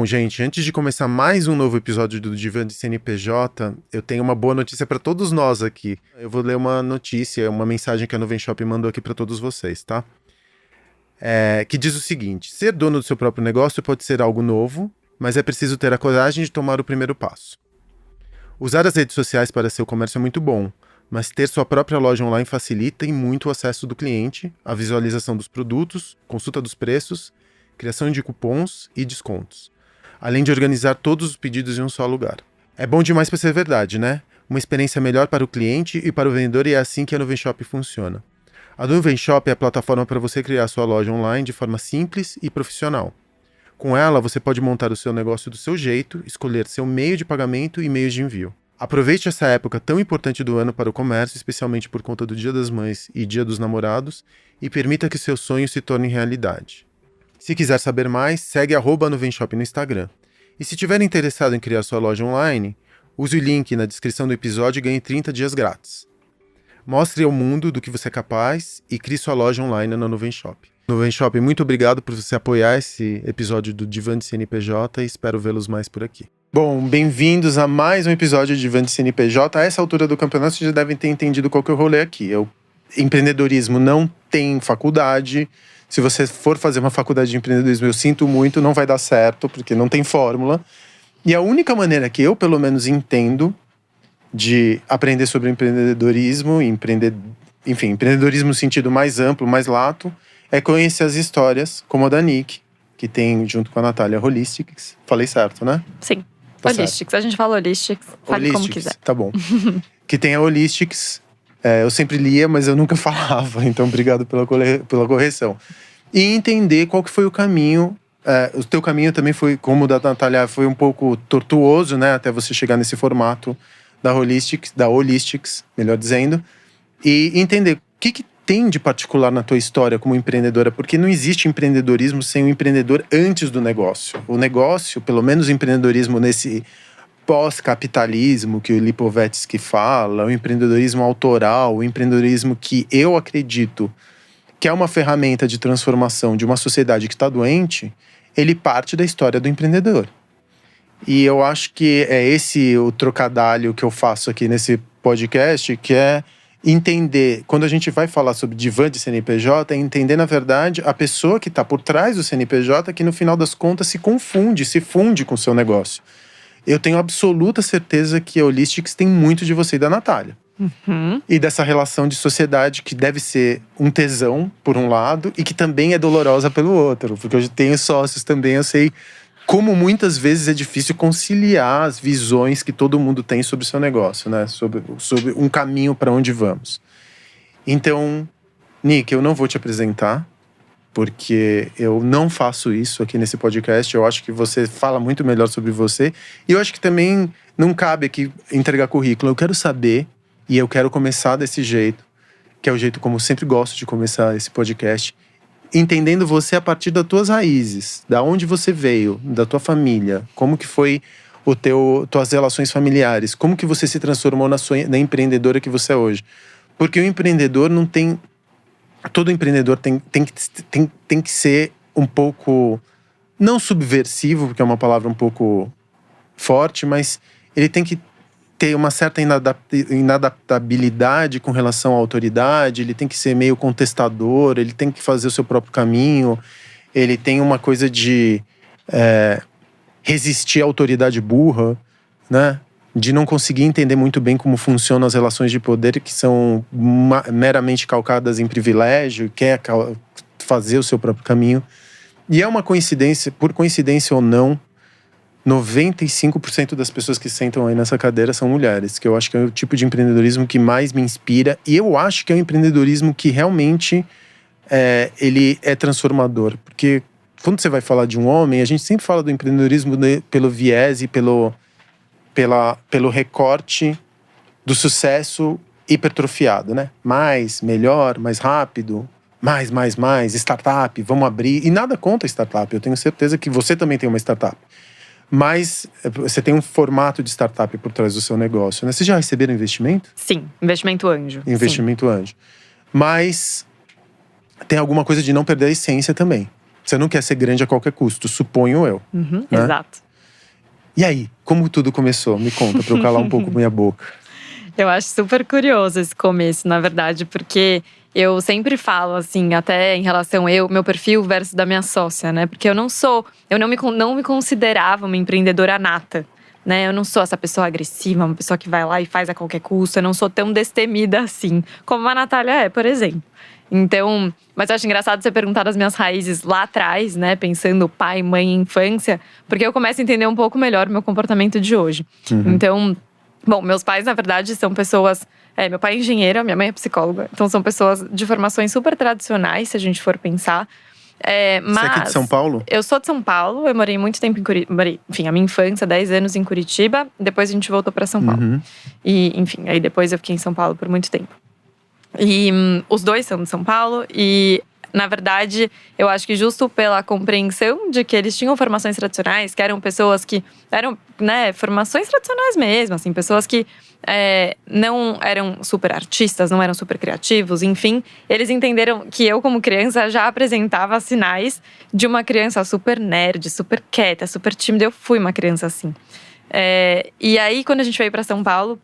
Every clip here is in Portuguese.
gente, antes de começar mais um novo episódio do Divã de CNPJ, eu tenho uma boa notícia para todos nós aqui. Eu vou ler uma notícia, uma mensagem que a Nuvem Shop mandou aqui para todos vocês, tá? Que diz o seguinte: ser dono do seu próprio negócio pode ser algo novo, mas é preciso ter a coragem de tomar o primeiro passo. Usar as redes sociais para seu comércio é muito bom, mas ter sua própria loja online facilita e muito o acesso do cliente, a visualização dos produtos, consulta dos preços, criação de cupons e descontos, além de organizar todos os pedidos em um só lugar. É bom demais para ser verdade, né? Uma experiência melhor para o cliente e para o vendedor, e é assim que a Nuvem Shop funciona. A Nuvem Shop é a plataforma para você criar sua loja online de forma simples e profissional. Com ela, você pode montar o seu negócio do seu jeito, escolher seu meio de pagamento e meios de envio. Aproveite essa época tão importante do ano para o comércio, especialmente por conta do Dia das Mães e Dia dos Namorados, e permita que seus sonhos se tornem realidade. Se quiser saber mais, segue @NuvemShop no Instagram. E se estiver interessado em criar sua loja online, use o link na descrição do episódio e ganhe 30 dias grátis. Mostre ao mundo do que você é capaz e crie sua loja online na Nuvem Shop. Nuvem Shop, muito obrigado por você apoiar esse episódio do Divã de CNPJ e espero vê-los mais por aqui. Bom, bem-vindos a mais um episódio de Divã de CNPJ. A essa altura do campeonato, vocês já devem ter entendido qual que é o rolê aqui. Empreendedorismo não tem faculdade. Se você for fazer uma faculdade de empreendedorismo, eu sinto muito, não vai dar certo, porque não tem fórmula. E a única maneira que eu, pelo menos, entendo de aprender sobre empreendedorismo, empreendedorismo no sentido mais amplo, mais lato, é conhecer as histórias, como a da Nick, que tem, junto com a Natália, Holistics. Falei certo, né? Sim. Tá Holistics. certo. A gente fala Holistics. Fale como Holistics, quiser. tá bom. Que tem a Holistics. Eu sempre lia, mas eu nunca falava. Então, obrigado pela correção. E entender qual que foi o caminho. O teu caminho também foi, como o da Natália, foi um pouco tortuoso, né? Até você chegar nesse formato da Holistics, melhor dizendo. E entender o que tem de particular na tua história como empreendedora. Porque não existe empreendedorismo sem o empreendedor antes do negócio. O negócio, pelo menos o empreendedorismo nesse pós-capitalismo que o Lipovetsky fala, o empreendedorismo autoral, o empreendedorismo que eu acredito que é uma ferramenta de transformação de uma sociedade que está doente, ele parte da história do empreendedor. E eu acho que é esse o trocadilho que eu faço aqui nesse podcast, que é entender, quando a gente vai falar sobre divã de CNPJ, é entender, na verdade, a pessoa que está por trás do CNPJ, que no final das contas se funde com o seu negócio. Eu tenho absoluta certeza que a Holistics tem muito de você e da Natália. Uhum. E dessa relação de sociedade que deve ser um tesão, por um lado, e que também é dolorosa pelo outro. Porque eu tenho sócios também, eu sei como muitas vezes é difícil conciliar as visões que todo mundo tem sobre o seu negócio, né? Sobre um caminho para onde vamos. Então, Nick, eu não vou te apresentar, porque eu não faço isso aqui nesse podcast. Eu acho que você fala muito melhor sobre você. E eu acho que também não cabe aqui entregar currículo. Eu quero saber, e eu quero começar desse jeito, que é o jeito como eu sempre gosto de começar esse podcast, entendendo você a partir das tuas raízes, da onde você veio, da tua família, como que foi tuas relações familiares, como que você se transformou na empreendedora que você é hoje. Porque o empreendedor não tem... Todo empreendedor tem que ser um pouco, não subversivo, porque é uma palavra um pouco forte, mas ele tem que ter uma certa inadaptabilidade com relação à autoridade, ele tem que ser meio contestador, ele tem que fazer o seu próprio caminho, ele tem uma coisa de resistir à autoridade burra, né? De não conseguir entender muito bem como funcionam as relações de poder, que são meramente calcadas em privilégio, quer fazer o seu próprio caminho. E é uma coincidência, por coincidência ou não, 95% das pessoas que sentam aí nessa cadeira são mulheres, que eu acho que é o tipo de empreendedorismo que mais me inspira. E eu acho que é um empreendedorismo que realmente ele é transformador. Porque quando você vai falar de um homem, a gente sempre fala do empreendedorismo pelo viés e pelo recorte do sucesso hipertrofiado, né? Mais, melhor, mais rápido, mais, startup, vamos abrir. E nada contra startup, eu tenho certeza que você também tem uma startup. Mas você tem um formato de startup por trás do seu negócio, né? Vocês já receberam investimento? Sim, investimento anjo. Investimento anjo. Mas tem alguma coisa de não perder a essência também. Você não quer ser grande a qualquer custo, suponho eu. Né? Exato. E aí, como tudo começou? Me conta, pra eu calar um pouco minha boca. Eu acho super curioso esse começo, na verdade, porque eu sempre falo, assim, até em relação meu perfil versus da minha sócia, né? Porque eu não me considerava uma empreendedora nata, né? Eu não sou essa pessoa agressiva, uma pessoa que vai lá e faz a qualquer custo. Eu não sou tão destemida assim, como a Natália é, por exemplo. Então, mas eu acho engraçado você perguntar das minhas raízes lá atrás, né? Pensando pai, mãe e infância, porque eu começo a entender um pouco melhor o meu comportamento de hoje. Então… Bom, meus pais, na verdade, são pessoas… meu pai é engenheiro, minha mãe é psicóloga. Então, são pessoas de formações super tradicionais, se a gente for pensar. Você é aqui de São Paulo? Eu sou de São Paulo, eu morei muito tempo em Curitiba. Enfim, a minha infância, 10 anos em Curitiba. Depois a gente voltou para São Paulo. E, enfim, aí depois eu fiquei em São Paulo por muito tempo. E os dois são de São Paulo e… Na verdade, eu acho que justo pela compreensão de que eles tinham formações tradicionais, que eram pessoas que eram, né, formações tradicionais mesmo, assim, pessoas que não eram super artistas, não eram super criativos, enfim, eles entenderam que eu, como criança, já apresentava sinais de uma criança super nerd, super quieta, super tímida. Eu fui uma criança assim. E aí, quando a gente veio para São Paulo,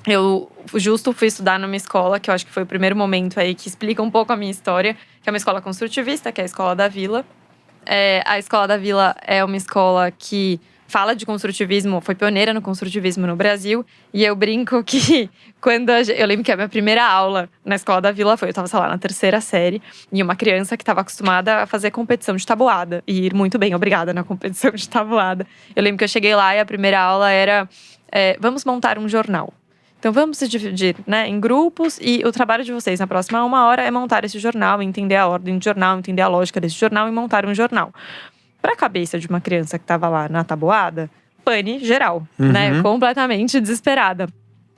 eu justo fui estudar numa escola, que eu acho que foi o primeiro momento aí que explica um pouco a minha história, que é uma escola construtivista, que é a Escola da Vila. A Escola da Vila é uma escola que fala de construtivismo, foi pioneira no construtivismo no Brasil. E eu brinco que eu lembro que a minha primeira aula na Escola da Vila eu estava, sei lá, na 3ª série, e uma criança que estava acostumada a fazer competição de tabuada e ir muito bem, obrigada, na competição de tabuada. Eu lembro que eu cheguei lá e a primeira aula era vamos montar um jornal. Então, vamos se dividir, né, em grupos, e o trabalho de vocês na próxima 1 hora é montar esse jornal, entender a ordem do jornal, entender a lógica desse jornal e montar um jornal. Para a cabeça de uma criança que estava lá na tabuada, pane geral, né, completamente desesperada.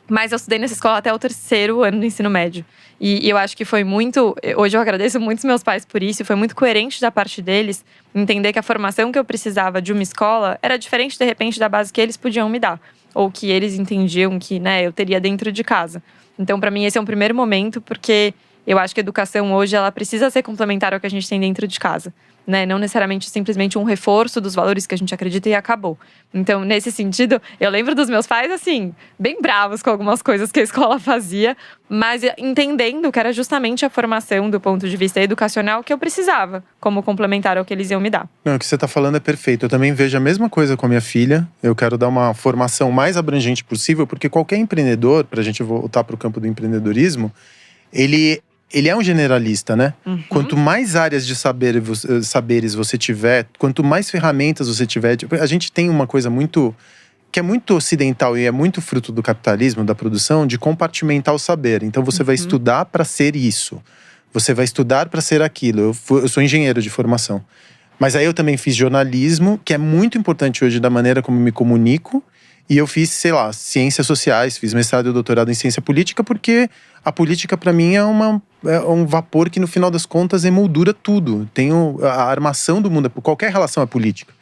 Mas eu estudei nessa escola até o 3º ano do ensino médio. E eu acho que foi muito… Hoje eu agradeço muito os meus pais por isso. Foi muito coerente da parte deles entender que a formação que eu precisava de uma escola era diferente, de repente, da base que eles podiam me dar. Ou que eles entendiam que, né, eu teria dentro de casa. Então, para mim, esse é um primeiro momento, porque eu acho que a educação hoje ela precisa ser complementar ao que a gente tem dentro de casa, né? Não necessariamente simplesmente um reforço dos valores que a gente acredita e acabou. Então, nesse sentido, eu lembro dos meus pais, assim, bem bravos com algumas coisas que a escola fazia, mas entendendo que era justamente a formação do ponto de vista educacional que eu precisava, como complementar ao que eles iam me dar. Não, o que você está falando é perfeito. Eu também vejo a mesma coisa com a minha filha. Eu quero dar uma formação mais abrangente possível, porque qualquer empreendedor, para a gente voltar para o campo do empreendedorismo, ele é um generalista, né? Quanto mais áreas de saberes você tiver, quanto mais ferramentas você tiver… A gente tem uma coisa que é muito ocidental e é muito fruto do capitalismo, da produção, de compartimentar o saber. Então você vai estudar para ser isso. Você vai estudar para ser aquilo. Eu sou engenheiro de formação. Mas aí eu também fiz jornalismo, que é muito importante hoje da maneira como eu me comunico. E eu fiz, sei lá, ciências sociais, fiz mestrado e doutorado em ciência política, porque a política para mim é um vapor que no final das contas emoldura tudo. Tem a armação do mundo, qualquer relação é política.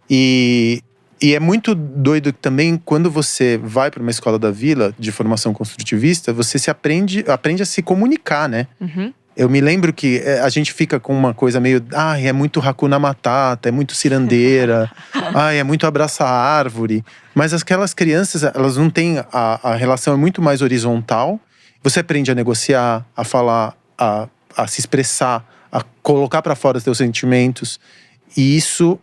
E é muito doido também quando você vai para uma escola da Vila de formação construtivista, você aprende a se comunicar, né? Eu me lembro que a gente fica com uma coisa meio… é muito Hakuna Matata, é muito cirandeira, é muito abraça a árvore. Mas aquelas crianças, elas não têm… A relação é muito mais horizontal. Você aprende a negociar, a falar, a se expressar, a colocar para fora os seus sentimentos. E isso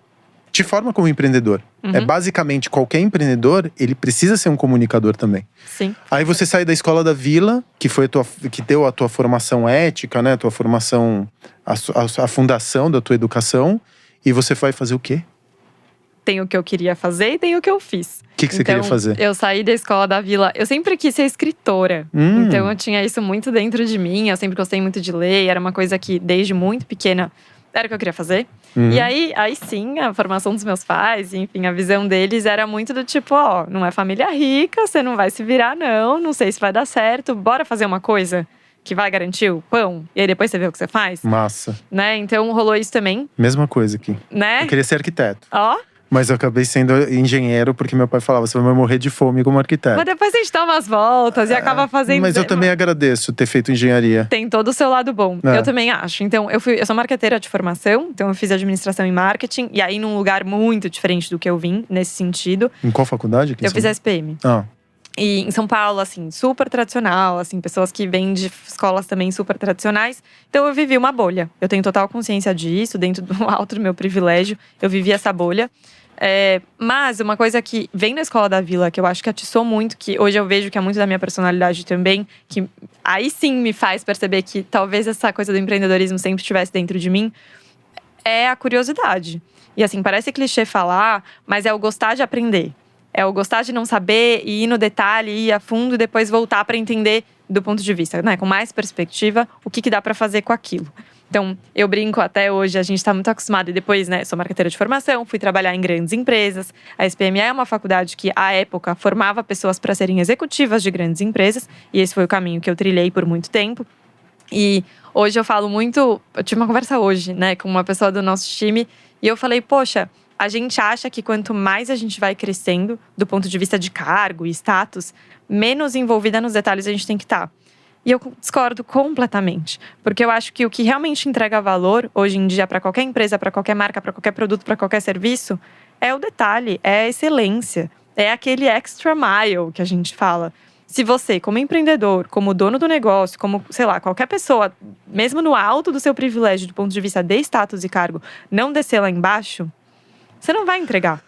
te forma como empreendedor. Basicamente, qualquer empreendedor, ele precisa ser um comunicador também. Sim. Aí você sai da Escola da Vila, que deu a tua formação ética, né? A tua formação, a fundação da tua educação. E você vai fazer o quê? Tem o que eu queria fazer e tem o que eu fiz. O que você queria fazer? Eu saí da Escola da Vila. Eu sempre quis ser escritora. Então eu tinha isso muito dentro de mim. Eu sempre gostei muito de ler. Era uma coisa que, desde muito pequena, era o que eu queria fazer. E aí sim, a formação dos meus pais, enfim, a visão deles era muito do tipo, não é família rica, você não vai se virar não sei se vai dar certo, bora fazer uma coisa que vai garantir o pão, e aí depois você vê o que você faz. Massa. Né? Então rolou isso também. Mesma coisa aqui. Né? Eu queria ser arquiteto. Mas eu acabei sendo engenheiro porque meu pai falava, você vai morrer de fome como arquiteto. Mas depois a gente dá umas voltas e acaba fazendo… Mas eu também agradeço ter feito engenharia. Tem todo o seu lado bom. Eu também acho. Então, eu sou marqueteira de formação. Então, eu fiz administração em marketing. E aí, num lugar muito diferente do que eu vim, nesse sentido. Em qual faculdade? Eu fiz SPM. E em São Paulo, assim, super tradicional. Assim, pessoas que vêm de escolas também super tradicionais. Então, eu vivi uma bolha. Eu tenho total consciência disso. Dentro do alto do meu privilégio, eu vivi essa bolha. Mas uma coisa que vem da Escola da Vila, que eu acho que atiçou muito, que hoje eu vejo que é muito da minha personalidade também, que aí sim me faz perceber que talvez essa coisa do empreendedorismo sempre estivesse dentro de mim, é a curiosidade. E assim, parece clichê falar, mas é o gostar de aprender. É o gostar de não saber e ir no detalhe, ir a fundo e depois voltar para entender do ponto de vista, né, com mais perspectiva, o que dá para fazer com aquilo. Então, eu brinco até hoje, a gente está muito acostumado. E depois, né, sou marqueteira de formação, fui trabalhar em grandes empresas. A SPM é uma faculdade que, à época, formava pessoas para serem executivas de grandes empresas. E esse foi o caminho que eu trilhei por muito tempo. E hoje eu falo muito… Eu tive uma conversa hoje, né, com uma pessoa do nosso time. E eu falei, poxa, a gente acha que quanto mais a gente vai crescendo, do ponto de vista de cargo e status, menos envolvida nos detalhes a gente tem que estar. E eu discordo completamente. Porque eu acho que o que realmente entrega valor, hoje em dia, para qualquer empresa, para qualquer marca, para qualquer produto, para qualquer serviço, é o detalhe, é a excelência. É aquele extra mile que a gente fala. Se você, como empreendedor, como dono do negócio, como, sei lá, qualquer pessoa, mesmo no alto do seu privilégio, do ponto de vista de status e cargo, não descer lá embaixo, você não vai entregar.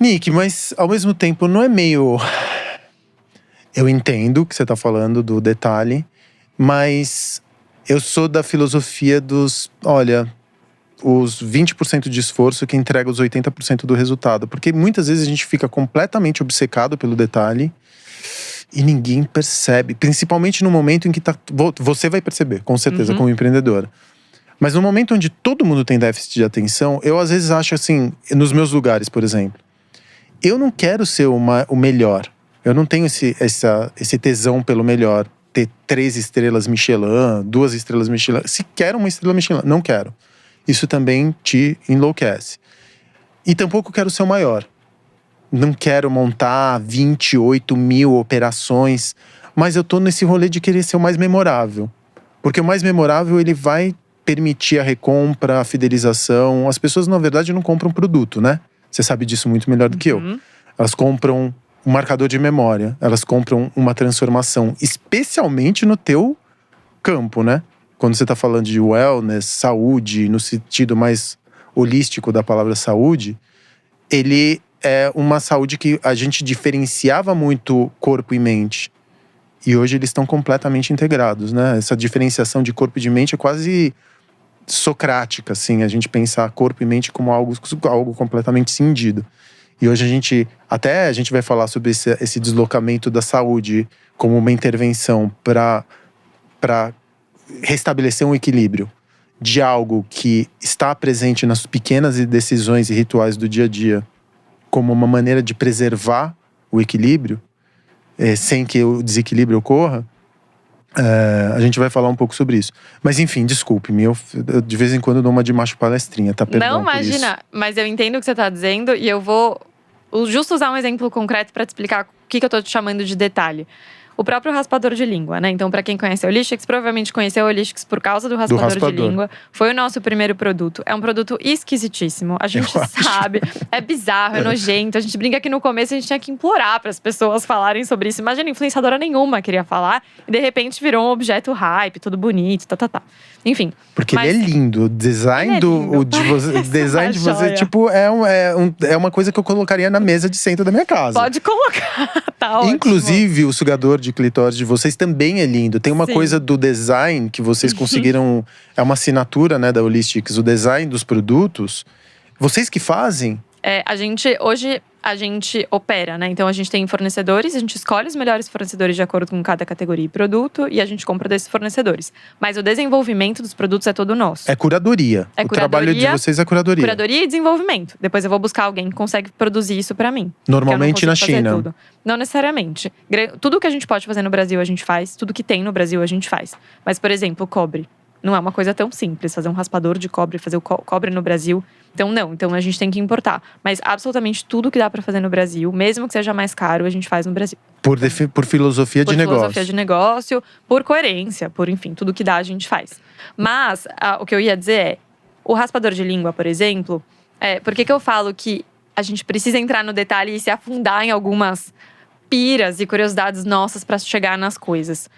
Nick, mas ao mesmo tempo não é meio… Eu entendo o que você tá falando do detalhe, mas eu sou da filosofia dos… Olha, os 20% de esforço que entrega os 80% do resultado. Porque muitas vezes a gente fica completamente obcecado pelo detalhe e ninguém percebe. Principalmente no momento em que tá… Você vai perceber, com certeza, como empreendedora. Mas no momento onde todo mundo tem déficit de atenção, eu às vezes acho assim, nos meus lugares, por exemplo, eu não quero ser o melhor. Eu não tenho esse tesão pelo melhor. Ter 3 estrelas Michelin, 2 estrelas Michelin. Se quero uma estrela Michelin, não quero. Isso também te enlouquece. E tampouco quero ser o maior. Não quero montar 28 mil operações. Mas eu tô nesse rolê de querer ser o mais memorável. Porque o mais memorável, ele vai permitir a recompra, a fidelização. As pessoas, na verdade, não compram produto, né? Você sabe disso muito melhor do que eu. Elas compram um marcador de memória. Elas compram uma transformação, especialmente no teu campo, né? Quando você tá falando de wellness, saúde, no sentido mais holístico da palavra saúde, ele é uma saúde que a gente diferenciava muito corpo e mente. E hoje eles estão completamente integrados, né? Essa diferenciação de corpo e de mente é quase socrática, assim. A gente pensar corpo e mente como algo completamente cindido. E hoje a gente vai falar sobre esse deslocamento da saúde como uma intervenção para restabelecer um equilíbrio de algo que está presente nas pequenas decisões e rituais do dia a dia, como uma maneira de preservar o equilíbrio, sem que o desequilíbrio ocorra. A gente vai falar um pouco sobre isso. Mas enfim, desculpe-me, eu de vez em quando dou uma de macho palestrinha, tá? Perdão. Não, imagina, mas eu entendo o que você tá dizendo e eu vou justo usar um exemplo concreto para te explicar o que eu tô te chamando de detalhe. O próprio raspador de língua, né? Então, para quem conhece a Holistics, provavelmente conheceu a Holistics por causa do raspador de língua. Foi o nosso primeiro produto. É um produto esquisitíssimo. A gente sabe. É bizarro, é nojento. A gente brinca que no começo a gente tinha que implorar para as pessoas falarem sobre isso. Imagina, influenciadora nenhuma queria falar. E de repente virou um objeto hype, todo bonito, Enfim. Porque ele é lindo. O design design de você, tipo, é uma coisa que eu colocaria na mesa de centro da minha casa. Pode colocar, tá ótimo. Inclusive, o sugador de clitóris de vocês também é lindo. Tem uma coisa do design que vocês conseguiram… É uma assinatura, né, da Holistics. O design dos produtos. Vocês que fazem… Hoje a gente opera, né? Então a gente tem fornecedores, a gente escolhe os melhores fornecedores de acordo com cada categoria e produto e a gente compra desses fornecedores. Mas o desenvolvimento dos produtos é todo nosso. É curadoria. O trabalho de vocês é curadoria. Curadoria e desenvolvimento. Depois eu vou buscar alguém que consegue produzir isso pra mim. Normalmente na China. Tudo. Não necessariamente. Tudo que a gente pode fazer no Brasil a gente faz. Tudo que tem no Brasil a gente faz. Mas, por exemplo, o cobre. Não é uma coisa tão simples. Fazer um raspador de cobre, fazer o cobre no Brasil Então, não. Então, a gente tem que importar. Mas absolutamente tudo que dá pra fazer no Brasil, mesmo que seja mais caro, a gente faz no Brasil. Por filosofia de negócio. Por filosofia de negócio, por coerência, por enfim, tudo que dá a gente faz. Mas, o que eu ia dizer é, o raspador de língua, por exemplo, por que eu falo que a gente precisa entrar no detalhe e se afundar em algumas piras e curiosidades nossas pra chegar nas coisas.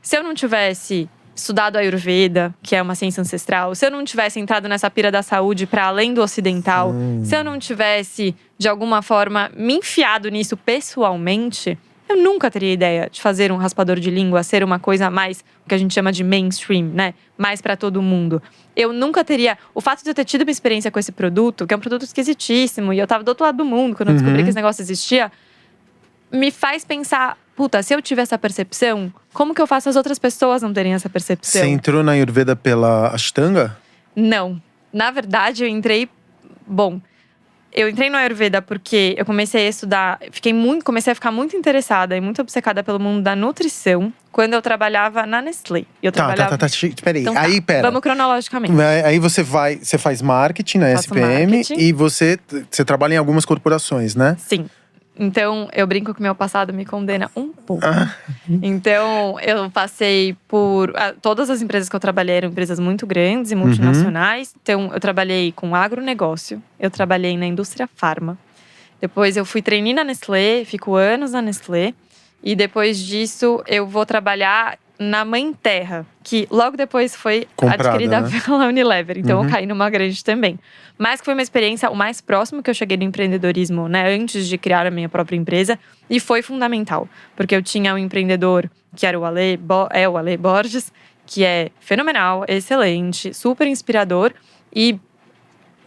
Se eu não tivesse estudado a Ayurveda, que é uma ciência ancestral, se eu não tivesse entrado nessa pira da saúde para além do ocidental, se eu não tivesse, de alguma forma, me enfiado nisso pessoalmente, eu nunca teria ideia de fazer um raspador de língua ser uma coisa mais, o que a gente chama de mainstream, né? Mais para todo mundo. Eu nunca teria… O fato de eu ter tido uma experiência com esse produto, que é um produto esquisitíssimo, e eu tava do outro lado do mundo quando eu descobri que esse negócio existia, me faz pensar, puta, se eu tiver essa percepção, como que eu faço as outras pessoas não terem essa percepção? Você entrou na Ayurveda pela Ashtanga? Não. Na verdade, eu entrei no Ayurveda porque eu comecei a estudar, comecei a ficar muito interessada e muito obcecada pelo mundo da nutrição quando eu trabalhava na Nestlé. Peraí, Então, pera. Vamos cronologicamente. Aí você faz marketing na Faço SPM marketing. E você trabalha em algumas corporações, né? Sim. Então, eu brinco que meu passado me condena um pouco. Então, eu passei por… Todas as empresas que eu trabalhei eram empresas muito grandes e multinacionais. Então, eu trabalhei com agronegócio. Eu trabalhei na indústria farma. Depois, eu fui trainee na Nestlé. Fico anos na Nestlé. E depois disso, eu vou trabalhar na Mãe Terra, que logo depois foi adquirida, né, pela Unilever. Então, eu caí numa grande também. Mas que foi uma experiência, o mais próximo que eu cheguei do empreendedorismo, né, antes de criar a minha própria empresa. E foi fundamental, porque eu tinha um empreendedor, que era o Ale Borges, que é fenomenal, excelente, super inspirador. E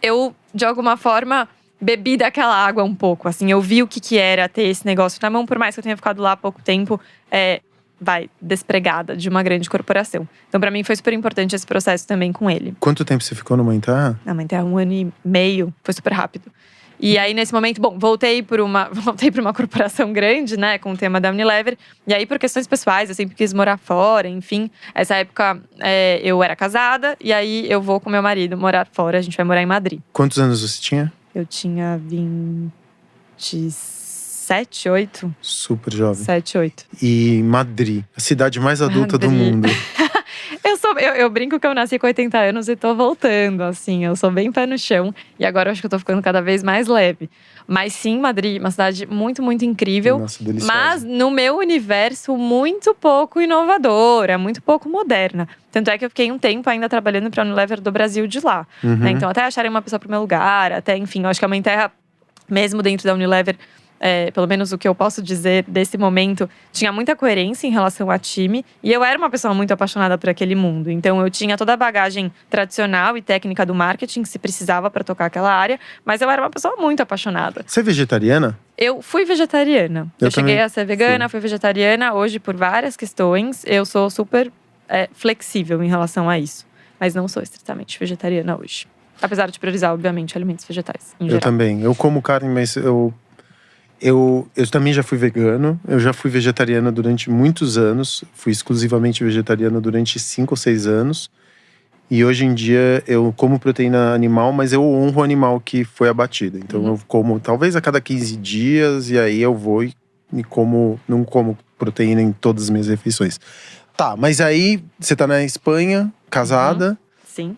eu, de alguma forma, bebi daquela água um pouco. Assim, eu vi o que era ter esse negócio na mão, por mais que eu tenha ficado lá há pouco tempo, despregada de uma grande corporação. Então, pra mim, foi super importante esse processo também com ele. Quanto tempo você ficou no Mãe Terra? Na Mãe Terra, 1 ano e meio. Foi super rápido. E aí, nesse momento, voltei pra uma corporação grande, né? Com o tema da Unilever. E aí, por questões pessoais, eu sempre quis morar fora, enfim. Essa época, eu era casada. E aí, eu vou com meu marido morar fora. A gente vai morar em Madrid. Quantos anos você tinha? Eu tinha 27, 8. Super jovem. 7, 8. E Madrid, a cidade mais adulta do mundo. Eu brinco que eu nasci com 80 anos e tô voltando, assim. Eu sou bem pé no chão. E agora eu acho que eu tô ficando cada vez mais leve. Mas sim, Madrid, uma cidade muito, muito incrível. Nossa, deliciosa. Mas no meu universo, muito pouco inovadora, muito pouco moderna. Tanto é que eu fiquei um tempo ainda trabalhando pra Unilever do Brasil de lá. Né? Então, até acharem uma pessoa pro meu lugar. Até, enfim, eu acho que a Mãe Terra, mesmo dentro da Unilever… pelo menos o que eu posso dizer desse momento, tinha muita coerência em relação ao time. E eu era uma pessoa muito apaixonada por aquele mundo. Então eu tinha toda a bagagem tradicional e técnica do marketing que se precisava para tocar aquela área. Mas eu era uma pessoa muito apaixonada. Você é vegetariana? Eu fui vegetariana. Eu cheguei a ser vegana, fui vegetariana. Hoje, por várias questões, eu sou super flexível em relação a isso. Mas não sou estritamente vegetariana hoje. Apesar de priorizar, obviamente, alimentos vegetais, em geral. Eu também. Eu como carne, mas eu também já fui vegano, eu já fui vegetariana durante muitos anos. Fui exclusivamente vegetariana durante 5 ou 6 anos. E hoje em dia eu como proteína animal, mas eu honro o animal que foi abatido. Então eu como talvez a cada 15 dias e aí eu vou e não como proteína em todas as minhas refeições. Tá, mas aí você tá na Espanha, casada. Sim.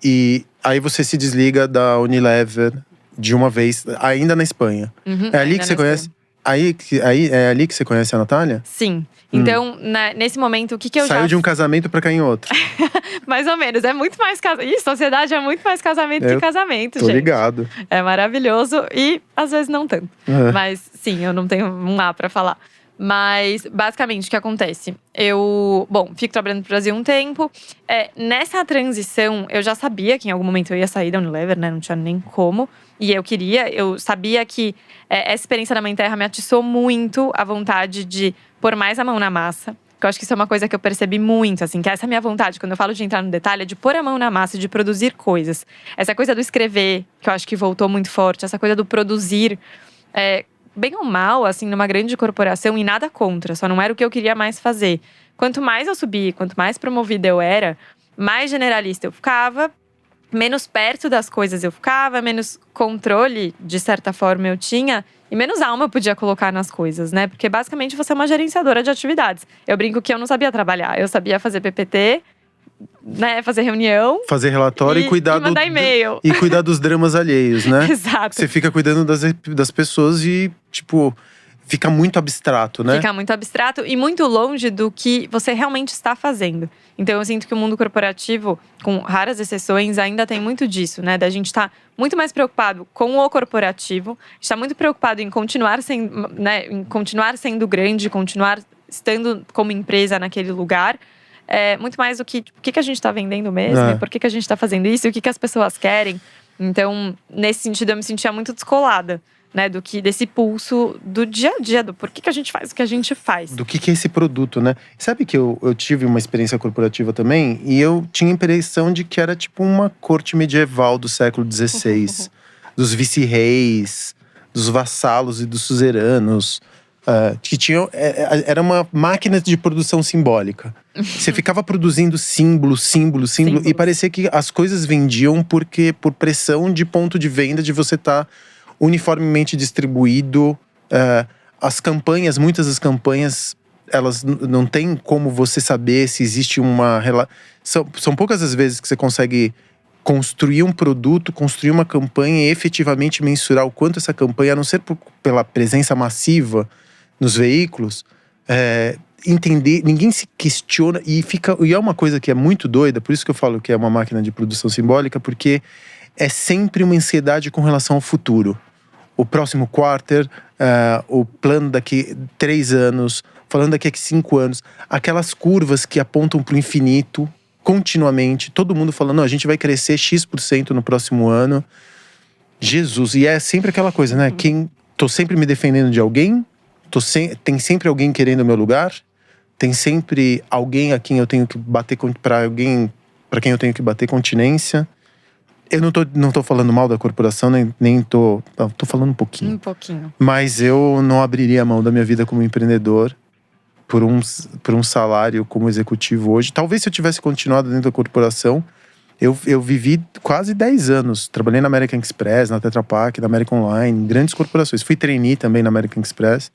E aí você se desliga da Unilever de uma vez, ainda na Espanha. É ali que você conhece? É ali que você conhece a Natália? Sim. Então, nesse momento, o que eu Saiu de um casamento pra cair em outro. Mais ou menos. É muito mais casamento. Ih, sociedade é muito mais casamento que casamento, tô gente. ligado. É maravilhoso e, às vezes, não tanto. Mas, sim, eu não tenho um A pra falar. Mas, basicamente, o que acontece? Eu, fico trabalhando no Brasil um tempo. Nessa transição, eu já sabia que em algum momento eu ia sair da Unilever, né? Não tinha nem como. E eu sabia que essa experiência da Mãe Terra me atiçou muito a vontade de pôr mais a mão na massa. Porque eu acho que isso é uma coisa que eu percebi muito, assim. Que essa é a minha vontade, quando eu falo de entrar no detalhe, é de pôr a mão na massa, de produzir coisas. Essa coisa do escrever, que eu acho que voltou muito forte. Essa coisa do produzir… bem ou mal, assim, numa grande corporação, e nada contra, só não era o que eu queria mais fazer. Quanto mais eu subi, quanto mais promovida eu era, mais generalista eu ficava, menos perto das coisas eu ficava, menos controle, de certa forma, eu tinha. E menos alma eu podia colocar nas coisas, né? Porque basicamente você é uma gerenciadora de atividades. Eu brinco que eu não sabia trabalhar. Eu sabia fazer PPT, né? Fazer reunião. Fazer relatório e cuidar mandar e-mail. E cuidar dos dramas alheios, né? Exato. Você fica cuidando das pessoas e, tipo, fica muito abstrato, né? Fica muito abstrato e muito longe do que você realmente está fazendo. Então eu sinto que o mundo corporativo, com raras exceções, ainda tem muito disso, né? Da gente estar muito mais preocupado com o corporativo, está muito preocupado em continuar sendo, né? Em continuar sendo grande, continuar estando como empresa naquele lugar. Muito mais do que tipo, o que a gente está vendendo mesmo, e por que a gente está fazendo isso, e o que as pessoas querem. Então, nesse sentido, eu me sentia muito descolada, né, desse pulso do dia a dia, do porquê que a gente faz o que a gente faz. Do que é esse produto, né? Sabe que eu tive uma experiência corporativa também, e eu tinha a impressão de que era tipo uma corte medieval do século XVI. Dos vice-reis, dos vassalos e dos suzeranos. Que tinham, era uma máquina de produção simbólica. Você ficava produzindo símbolo. E parecia que as coisas vendiam por pressão de ponto de venda, de você estar uniformemente distribuído. As campanhas, muitas das campanhas, elas não tem como você saber se existe uma relação. São poucas as vezes que você consegue construir um produto, construir uma campanha e efetivamente mensurar o quanto essa campanha, a não ser pela presença massiva nos veículos, entender, ninguém se questiona e é uma coisa que é muito doida, por isso que eu falo que é uma máquina de produção simbólica, porque é sempre uma ansiedade com relação ao futuro. O próximo quarter, o plano daqui 3 anos, falando daqui a 5 anos, aquelas curvas que apontam para o infinito, continuamente, todo mundo falando, não, a gente vai crescer X% no próximo ano. Jesus, e é sempre aquela coisa, né? Tô sempre me defendendo de alguém, tem sempre alguém querendo o meu lugar, tem sempre alguém a quem eu tenho que bater para quem eu tenho que bater continência. Eu não tô falando mal da corporação, nem tô falando um pouquinho. Um pouquinho. Mas eu não abriria a mão da minha vida como empreendedor por um salário como executivo hoje. Talvez se eu tivesse continuado dentro da corporação, eu vivi quase 10 anos. Trabalhei na American Express, na Tetra Pak, na American Online, grandes corporações. Fui trainee também na American Express.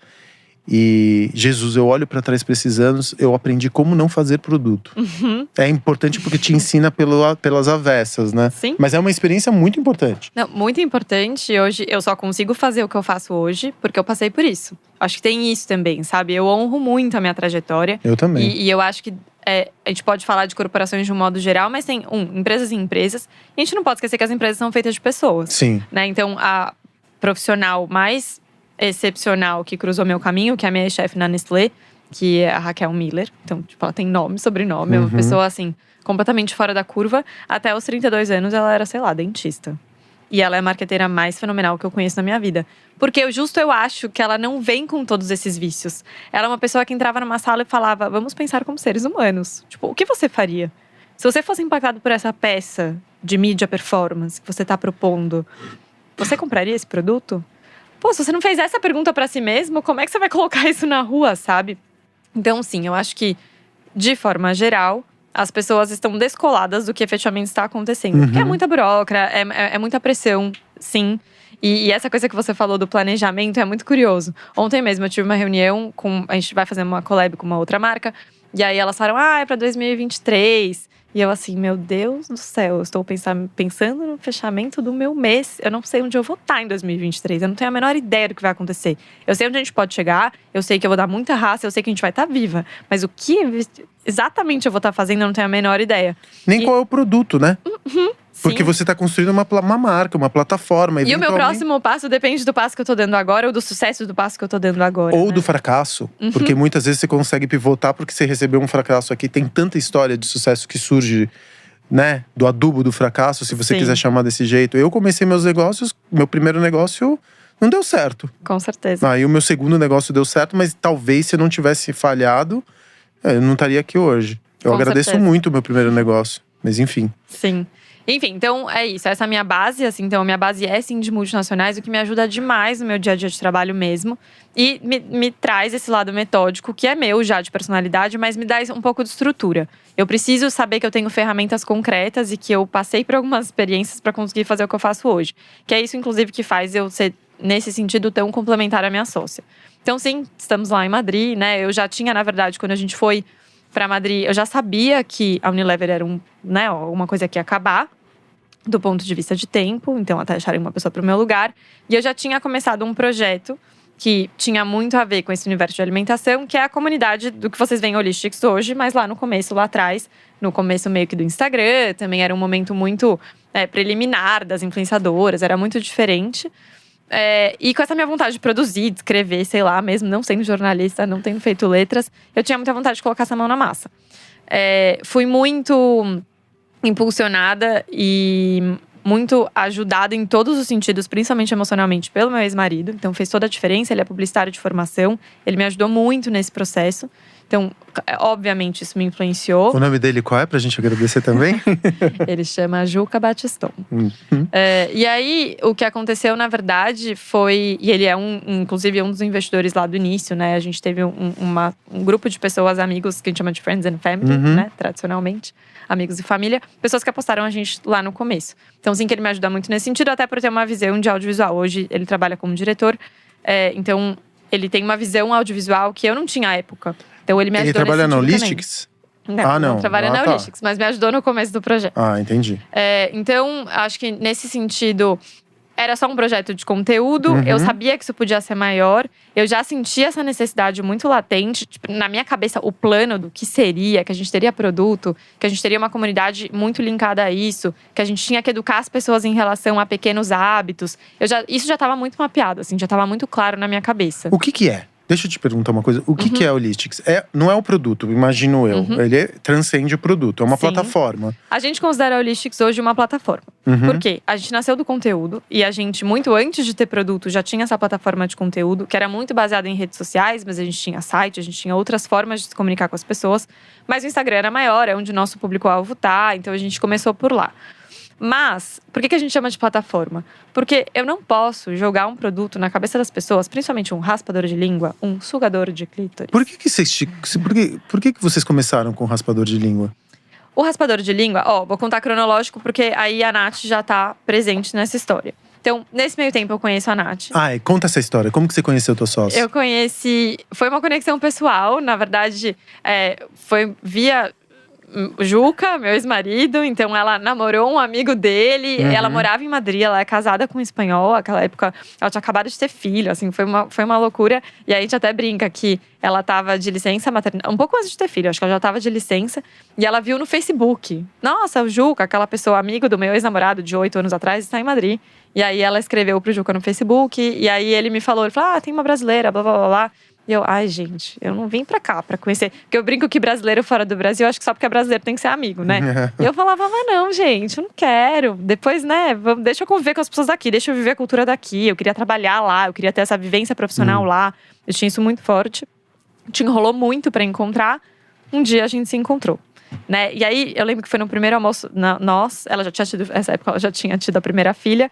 E, Jesus, eu olho para trás para esses anos, eu aprendi como não fazer produto. É importante porque te ensina pelas avessas, né? Sim. Mas é uma experiência muito importante. Não, muito importante. Hoje eu só consigo fazer o que eu faço hoje porque eu passei por isso. Acho que tem isso também, sabe? Eu honro muito a minha trajetória. Eu também. E eu acho que a gente pode falar de corporações de um modo geral, mas tem empresas e empresas. E a gente não pode esquecer que as empresas são feitas de pessoas. Sim. Né? Então, a profissional mais excepcional que cruzou meu caminho, que é a minha chefe na Nestlé, que é a Raquel Miller. Então, tipo, ela tem nome, sobrenome. É uma pessoa, assim, completamente fora da curva. Até os 32 anos, ela era, sei lá, dentista. E ela é a marqueteira mais fenomenal que eu conheço na minha vida. Porque eu acho que ela não vem com todos esses vícios. Ela é uma pessoa que entrava numa sala e falava, vamos pensar como seres humanos. Tipo, o que você faria? Se você fosse impactado por essa peça de mídia performance que você tá propondo, você compraria esse produto? Pô, se você não fez essa pergunta pra si mesmo, como é que você vai colocar isso na rua, sabe? Então, sim, eu acho que, de forma geral, as pessoas estão descoladas do que efetivamente está acontecendo. Porque é muita burocracia, é muita pressão, sim. E essa coisa que você falou do planejamento é muito curioso. Ontem mesmo eu tive uma reunião a gente vai fazer uma collab com uma outra marca. E aí elas falaram, é pra 2023. E eu assim, meu Deus do céu, eu estou pensando no fechamento do meu mês. Eu não sei onde eu vou estar em 2023. Eu não tenho a menor ideia do que vai acontecer. Eu sei onde a gente pode chegar, eu sei que eu vou dar muita raça, eu sei que a gente vai estar viva. Mas o que exatamente eu vou estar fazendo, eu não tenho a menor ideia. Nem qual é o produto, né? Porque Sim. você está construindo uma marca, uma plataforma. E o meu próximo passo depende do passo que eu tô dando agora ou do sucesso do passo que eu tô dando agora. Ou né? do fracasso. Porque muitas vezes você consegue pivotar porque você recebeu um fracasso aqui. Tem tanta história de sucesso que surge, né? Do adubo do fracasso, se você quiser chamar desse jeito. Eu comecei meus negócios, meu primeiro negócio não deu certo. Com certeza. Aí o meu segundo negócio deu certo, mas talvez se eu não tivesse falhado, eu não estaria aqui hoje. Eu agradeço muito o meu primeiro negócio. Mas enfim. Sim. Enfim, então é isso. Essa é a minha base, assim. Então a minha base é, sim, de multinacionais. O que me ajuda demais no meu dia a dia de trabalho mesmo. E me traz esse lado metódico, que é meu já de personalidade, mas me dá um pouco de estrutura. Eu preciso saber que eu tenho ferramentas concretas e que eu passei por algumas experiências para conseguir fazer o que eu faço hoje. Que é isso, inclusive, que faz eu ser, nesse sentido, tão complementar à minha sócia. Então, sim, estamos lá em Madrid, né? Eu já tinha, na verdade, quando a gente foi para Madrid, eu já sabia que a Unilever era uma coisa que ia acabar, do ponto de vista de tempo. Então, até acharem uma pessoa para o meu lugar. E eu já tinha começado um projeto que tinha muito a ver com esse universo de alimentação, que é a comunidade do que vocês veem Holistics hoje, mas lá no começo, lá atrás, no começo meio que do Instagram, também era um momento muito preliminar das influenciadoras, era muito diferente. E com essa minha vontade de produzir, de escrever, sei lá, mesmo não sendo jornalista, não tendo feito letras, eu tinha muita vontade de colocar essa mão na massa. Fui muito impulsionada e muito ajudada em todos os sentidos, principalmente emocionalmente, pelo meu ex-marido. Então fez toda a diferença, ele é publicitário de formação, ele me ajudou muito nesse processo. Então, obviamente, isso me influenciou. O nome dele qual é, pra gente agradecer também? Ele chama Juca Batiston. E aí, o que aconteceu, na verdade, foi… E ele é, inclusive, um dos investidores lá do início, né? A gente teve um grupo de pessoas, amigos, que a gente chama de Friends and Family, né? Tradicionalmente. Amigos e família. Pessoas que apostaram a gente lá no começo. Então, sim, que ele me ajuda muito nesse sentido, até por ter uma visão de audiovisual. Hoje, ele trabalha como diretor. Então, ele tem uma visão audiovisual que eu não tinha à época. Então, ele me ajudou. Ele trabalha na Holistics? Não trabalha na Holistics, mas me ajudou no começo do projeto. Entendi. Então, acho que nesse sentido, era só um projeto de conteúdo. Eu sabia que isso podia ser maior. Eu já sentia essa necessidade muito latente. Tipo, na minha cabeça, o plano do que seria, que a gente teria produto, que a gente teria uma comunidade muito linkada a isso, que a gente tinha que educar as pessoas em relação a pequenos hábitos. Isso já estava muito mapeado, assim, já estava muito claro na minha cabeça. O que é? Deixa eu te perguntar uma coisa. O que é a Holistics? Não é o produto, imagino eu. Ele transcende o produto, é uma plataforma. A gente considera a Holistics hoje uma plataforma. Por quê? A gente nasceu do conteúdo e a gente, muito antes de ter produto, já tinha essa plataforma de conteúdo, que era muito baseada em redes sociais, mas a gente tinha site, a gente tinha outras formas de se comunicar com as pessoas. Mas o Instagram era maior, é onde o nosso público-alvo tá, então a gente começou por lá. Mas, por que a gente chama de plataforma? Porque eu não posso jogar um produto na cabeça das pessoas, principalmente um raspador de língua, um sugador de clítoris. Por que vocês começaram com o raspador de língua? O raspador de língua, vou contar cronológico, porque aí a Nath já tá presente nessa história. Então, nesse meio tempo, eu conheço a Nath. Conta essa história. Como que você conheceu o teu sócio? Eu conheci… Foi uma conexão pessoal, na verdade, foi via… Juca, meu ex-marido, então ela namorou um amigo dele, ela morava em Madrid, ela é casada com um espanhol, naquela época ela tinha acabado de ter filho, assim, foi uma loucura. E aí a gente até brinca que ela tava de licença maternidade, um pouco antes de ter filho, acho que ela já tava de licença, e ela viu no Facebook, nossa, o Juca, aquela pessoa, amigo do meu ex-namorado de 8 anos atrás, está em Madrid. E aí ela escreveu pro Juca no Facebook, e aí ele falou, tem uma brasileira, blá blá blá blá. E eu, gente, eu não vim pra cá pra conhecer. Porque eu brinco que brasileiro fora do Brasil, acho que só porque é brasileiro tem que ser amigo, né? E eu falava, mas não, gente, eu não quero. Depois, né, deixa eu conviver com as pessoas daqui, deixa eu viver a cultura daqui. Eu queria trabalhar lá, eu queria ter essa vivência profissional lá. Eu tinha isso muito forte. Te enrolou muito pra encontrar. Um dia a gente se encontrou, né? E aí, eu lembro que foi no primeiro almoço, ela já tinha tido, nessa época ela já tinha tido a primeira filha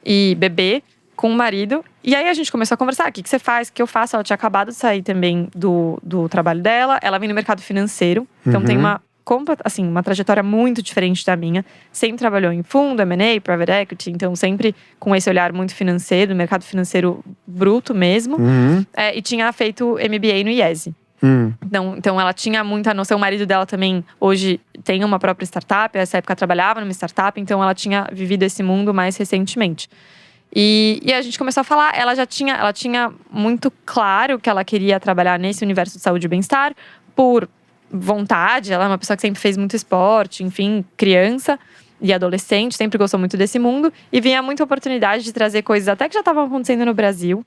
e bebê com o marido. E aí a gente começou a conversar, o que você faz, o que eu faço? Ela tinha acabado de sair também do trabalho dela, ela vem no mercado financeiro, então tem uma trajetória muito diferente da minha. Sempre trabalhou em fundo, M&A, private equity, então sempre com esse olhar muito financeiro, mercado financeiro bruto mesmo. E tinha feito MBA no IESE. Então ela tinha muita noção, o marido dela também hoje tem uma própria startup, nessa época trabalhava numa startup, então ela tinha vivido esse mundo mais recentemente. E a gente começou a falar, ela tinha muito claro que ela queria trabalhar nesse universo de saúde e bem-estar, por vontade. Ela é uma pessoa que sempre fez muito esporte, enfim, criança e adolescente, sempre gostou muito desse mundo. E vinha muita oportunidade de trazer coisas até que já estavam acontecendo no Brasil.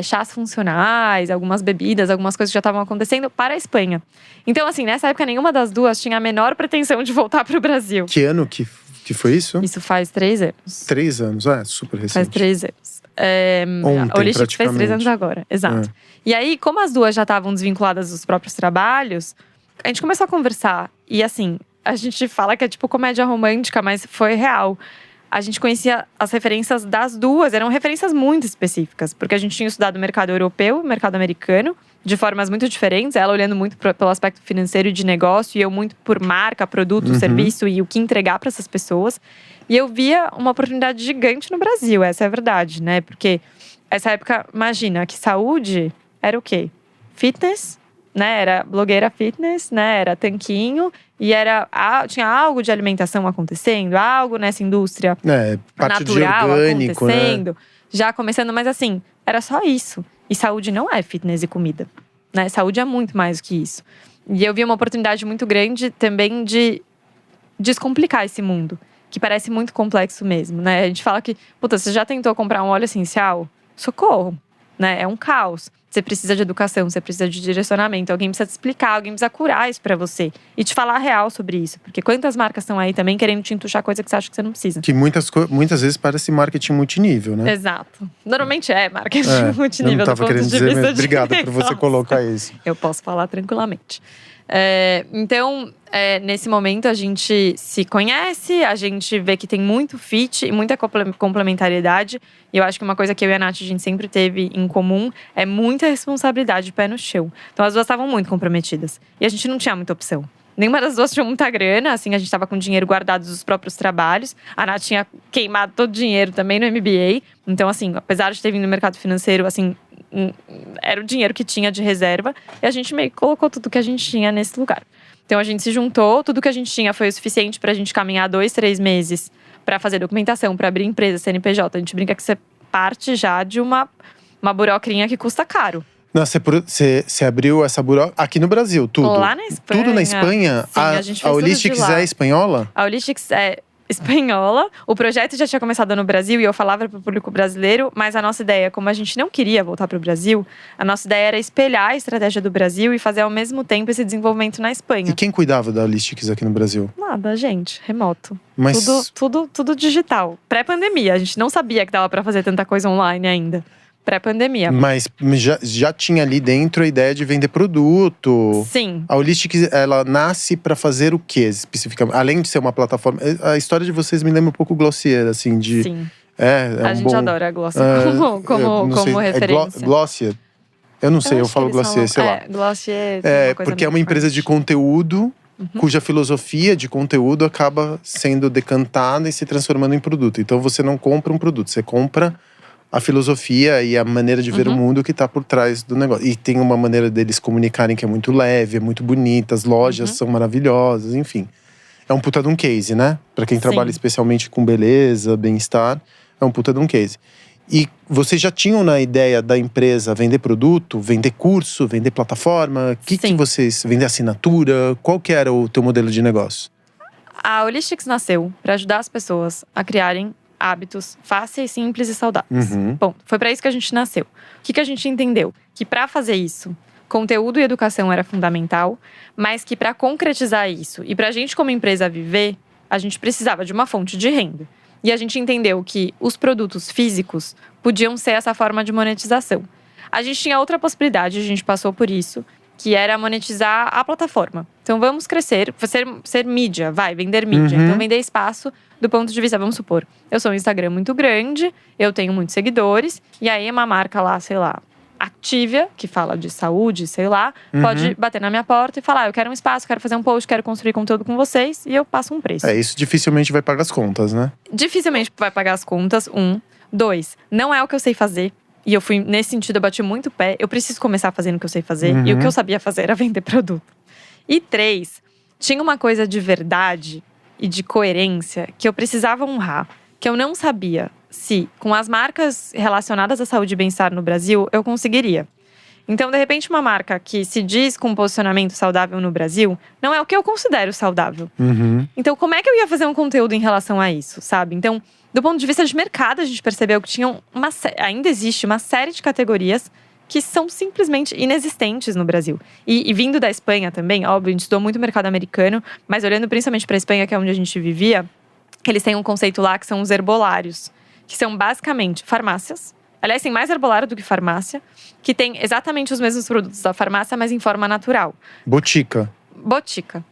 Chás funcionais, algumas bebidas, algumas coisas que já estavam acontecendo para a Espanha. Então, assim, nessa época nenhuma das duas tinha a menor pretensão de voltar para o Brasil. Que ano que foi isso? Isso faz 3 anos. 3 anos, super recente. Faz 3 anos. Ontem, a Holistics fez 3 anos agora, exato. E aí, como as duas já estavam desvinculadas dos próprios trabalhos, a gente começou a conversar. E assim, a gente fala que é tipo comédia romântica, mas foi real. A gente conhecia as referências das duas, eram referências muito específicas, porque a gente tinha estudado o mercado europeu e o mercado americano de formas muito diferentes. Ela olhando muito pelo aspecto financeiro e de negócio, e eu muito por marca, produto, serviço e o que entregar para essas pessoas. E eu via uma oportunidade gigante no Brasil, essa é a verdade, né? Porque essa época, imagina, que saúde era o quê? Fitness, né? Era blogueira fitness, né? Era tanquinho. E tinha algo de alimentação acontecendo, algo nessa indústria parte natural de orgânico, acontecendo. né? Já começando, mas assim, era só isso. E saúde não é fitness e comida, né? Saúde é muito mais do que isso. E eu vi uma oportunidade muito grande também de descomplicar esse mundo, que parece muito complexo mesmo, né? A gente fala que, puta, você já tentou comprar um óleo essencial? Socorro, né? É um caos. Você precisa de educação, você precisa de direcionamento. Alguém precisa te explicar, alguém precisa curar isso pra você. E te falar a real sobre isso. Porque quantas marcas estão aí também querendo te entuchar coisa que você acha que você não precisa. Que muitas vezes parece marketing multinível, né? Exato. Normalmente é marketing multinível. Eu não tava querendo dizer, mas obrigada por você colocar isso. Eu posso falar tranquilamente. Então, nesse momento a gente se conhece, a gente vê que tem muito fit e muita complementariedade. E eu acho que uma coisa que eu e a Nath a gente sempre teve em comum é muita responsabilidade, pé no chão. Então as duas estavam muito comprometidas. E a gente não tinha muita opção. Nenhuma das duas tinha muita grana, assim, a gente tava com dinheiro guardado dos próprios trabalhos. A Nath tinha queimado todo o dinheiro também no MBA. Então, assim, apesar de ter vindo no mercado financeiro, assim, era o dinheiro que tinha de reserva. E a gente meio que colocou tudo que a gente tinha nesse lugar. Então, a gente se juntou, tudo que a gente tinha foi o suficiente pra gente caminhar 2, 3 meses pra fazer documentação, pra abrir empresa, CNPJ. A gente brinca que você parte já de uma burocrinha que custa caro. Não, você abriu essa aqui no Brasil, tudo? Lá na Espanha. Tudo na Espanha? Sim, a gente fez a tudo Holistics de lá. é espanhola? A Holistics é espanhola. O projeto já tinha começado no Brasil e eu falava para o público brasileiro, mas a nossa ideia, como a gente não queria voltar para o Brasil, a nossa ideia era espelhar a estratégia do Brasil e fazer ao mesmo tempo esse desenvolvimento na Espanha. E quem cuidava da Holistics aqui no Brasil? Nada, gente, remoto. Mas Tudo digital. Pré-pandemia, a gente não sabia que dava para fazer tanta coisa online ainda. Pré-pandemia. Mas já tinha ali dentro a ideia de vender produto. Sim. A Holistics, ela nasce para fazer o quê especificamente? Além de ser uma plataforma… A história de vocês me lembra um pouco Glossier, assim, de… Sim. A gente adora a Glossier como referência. Glossier? Eu não sei, eu falo Glossier, sei lá. Glossier porque é uma empresa de conteúdo, cuja filosofia de conteúdo acaba sendo decantada e se transformando em produto. Então você não compra um produto, você compra a filosofia e a maneira de ver o mundo que tá por trás do negócio. E tem uma maneira deles comunicarem que é muito leve, é muito bonita, as lojas são maravilhosas, enfim. É um puta de um case, né? Pra quem trabalha especialmente com beleza, bem-estar, é um puta de um case. E vocês já tinham na ideia da empresa vender produto, vender curso, vender plataforma? Que vocês… Vender assinatura? Qual que era o teu modelo de negócio? A Holistics nasceu para ajudar as pessoas a criarem hábitos fáceis, simples e saudáveis. Bom, foi para isso que a gente nasceu. O que a gente entendeu? Que para fazer isso, conteúdo e educação era fundamental, mas que para concretizar isso e para a gente como empresa viver, a gente precisava de uma fonte de renda. E a gente entendeu que os produtos físicos podiam ser essa forma de monetização. A gente tinha outra possibilidade, a gente passou por isso, que era monetizar a plataforma. Então vamos crescer, ser mídia, vender mídia. Então vender espaço do ponto de vista, vamos supor, eu sou um Instagram muito grande, eu tenho muitos seguidores, e aí uma marca lá, sei lá, Activia, que fala de saúde, sei lá, pode bater na minha porta e falar, eu quero um espaço, quero fazer um post, quero construir conteúdo com vocês, e eu passo um preço. Isso dificilmente vai pagar as contas, né? Dificilmente vai pagar as contas, 1. 2, não é o que eu sei fazer. E eu fui, nesse sentido, eu bati muito o pé. Eu preciso começar fazendo o que eu sei fazer. E o que eu sabia fazer era vender produto. E 3, tinha uma coisa de verdade e de coerência que eu precisava honrar. Que eu não sabia se, com as marcas relacionadas à saúde e bem-estar no Brasil, eu conseguiria. Então, de repente, uma marca que se diz com um posicionamento saudável no Brasil, não é o que eu considero saudável. Então, como é que eu ia fazer um conteúdo em relação a isso, sabe? Então, do ponto de vista de mercado, a gente percebeu que ainda existe uma série de categorias que são simplesmente inexistentes no Brasil. E vindo da Espanha também, óbvio, a gente estudou muito o mercado americano, mas olhando principalmente para a Espanha, que é onde a gente vivia, eles têm um conceito lá que são os herbolários, que são basicamente farmácias. Aliás, tem mais herbolário do que farmácia, que tem exatamente os mesmos produtos da farmácia, mas em forma natural. Botica. Botica.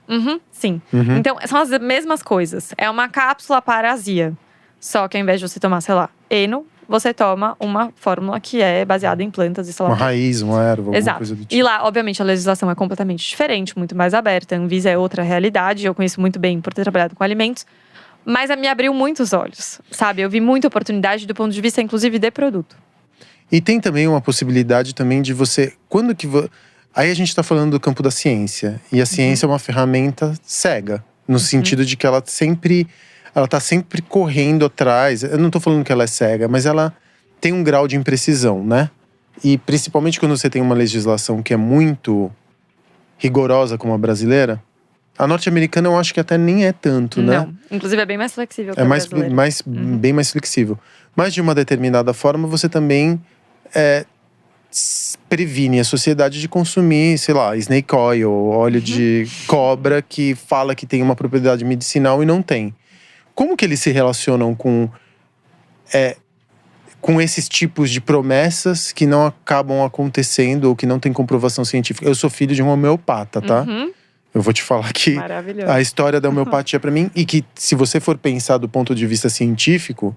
Sim. Então, são as mesmas coisas. É uma cápsula para azia. Só que ao invés de você tomar, sei lá, eno, você toma uma fórmula que é baseada em plantas e sei lá. Uma raiz, uma erva, alguma coisa do tipo. E lá, obviamente, a legislação é completamente diferente, muito mais aberta. A Anvisa é outra realidade. Eu conheço muito bem por ter trabalhado com alimentos. Mas me abriu muitos olhos, sabe? Eu vi muita oportunidade do ponto de vista, inclusive, de produto. E tem também uma possibilidade também de você… Aí a gente tá falando do campo da ciência. E a ciência é uma ferramenta cega. No sentido de que ela tá sempre correndo atrás. Eu não tô falando que ela é cega, mas ela tem um grau de imprecisão, né? E principalmente quando você tem uma legislação que é muito rigorosa como a brasileira. A norte-americana eu acho que até nem é tanto, né? Não, inclusive é bem mais flexível que a brasileira. Bem mais flexível. Mas de uma determinada forma você também previne a sociedade de consumir, sei lá, snake oil, óleo de cobra que fala que tem uma propriedade medicinal e não tem. Como que eles se relacionam com esses tipos de promessas que não acabam acontecendo ou que não tem comprovação científica? Eu sou filho de um homeopata, tá? Eu vou te falar que a história da homeopatia pra mim… E que se você for pensar do ponto de vista científico…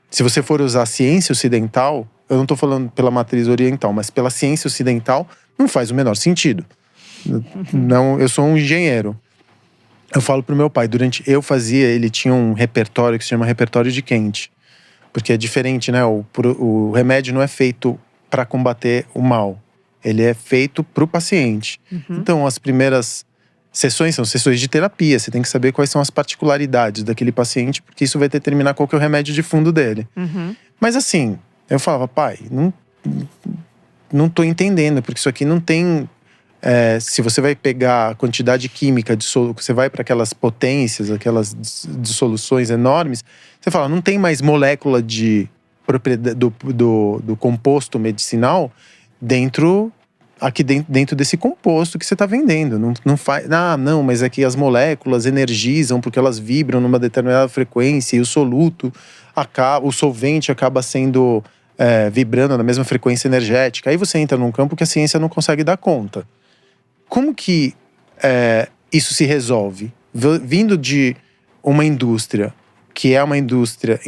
Se você for usar a ciência ocidental… Eu não tô falando pela matriz oriental, mas pela ciência ocidental… Não faz o menor sentido. Não, eu sou um engenheiro. Eu falo pro meu pai, ele tinha um repertório que se chama repertório de Kent. Porque é diferente, né? O remédio não é feito para combater o mal. Ele é feito pro paciente. Então, as primeiras sessões são sessões de terapia. Você tem que saber quais são as particularidades daquele paciente, porque isso vai determinar qual que é o remédio de fundo dele. Mas assim, eu falava, pai, não tô entendendo, porque isso aqui não tem… se você vai pegar a quantidade química de você vai para aquelas potências, aquelas dissoluções enormes, você fala, não tem mais molécula de propriedade do composto medicinal dentro desse composto que você está vendendo. Não faz… não, mas é que as moléculas energizam porque elas vibram numa determinada frequência e o solvente acaba sendo vibrando na mesma frequência energética. Aí você entra num campo que a ciência não consegue dar conta. Como que isso se resolve? Vindo de uma indústria que é uma indústria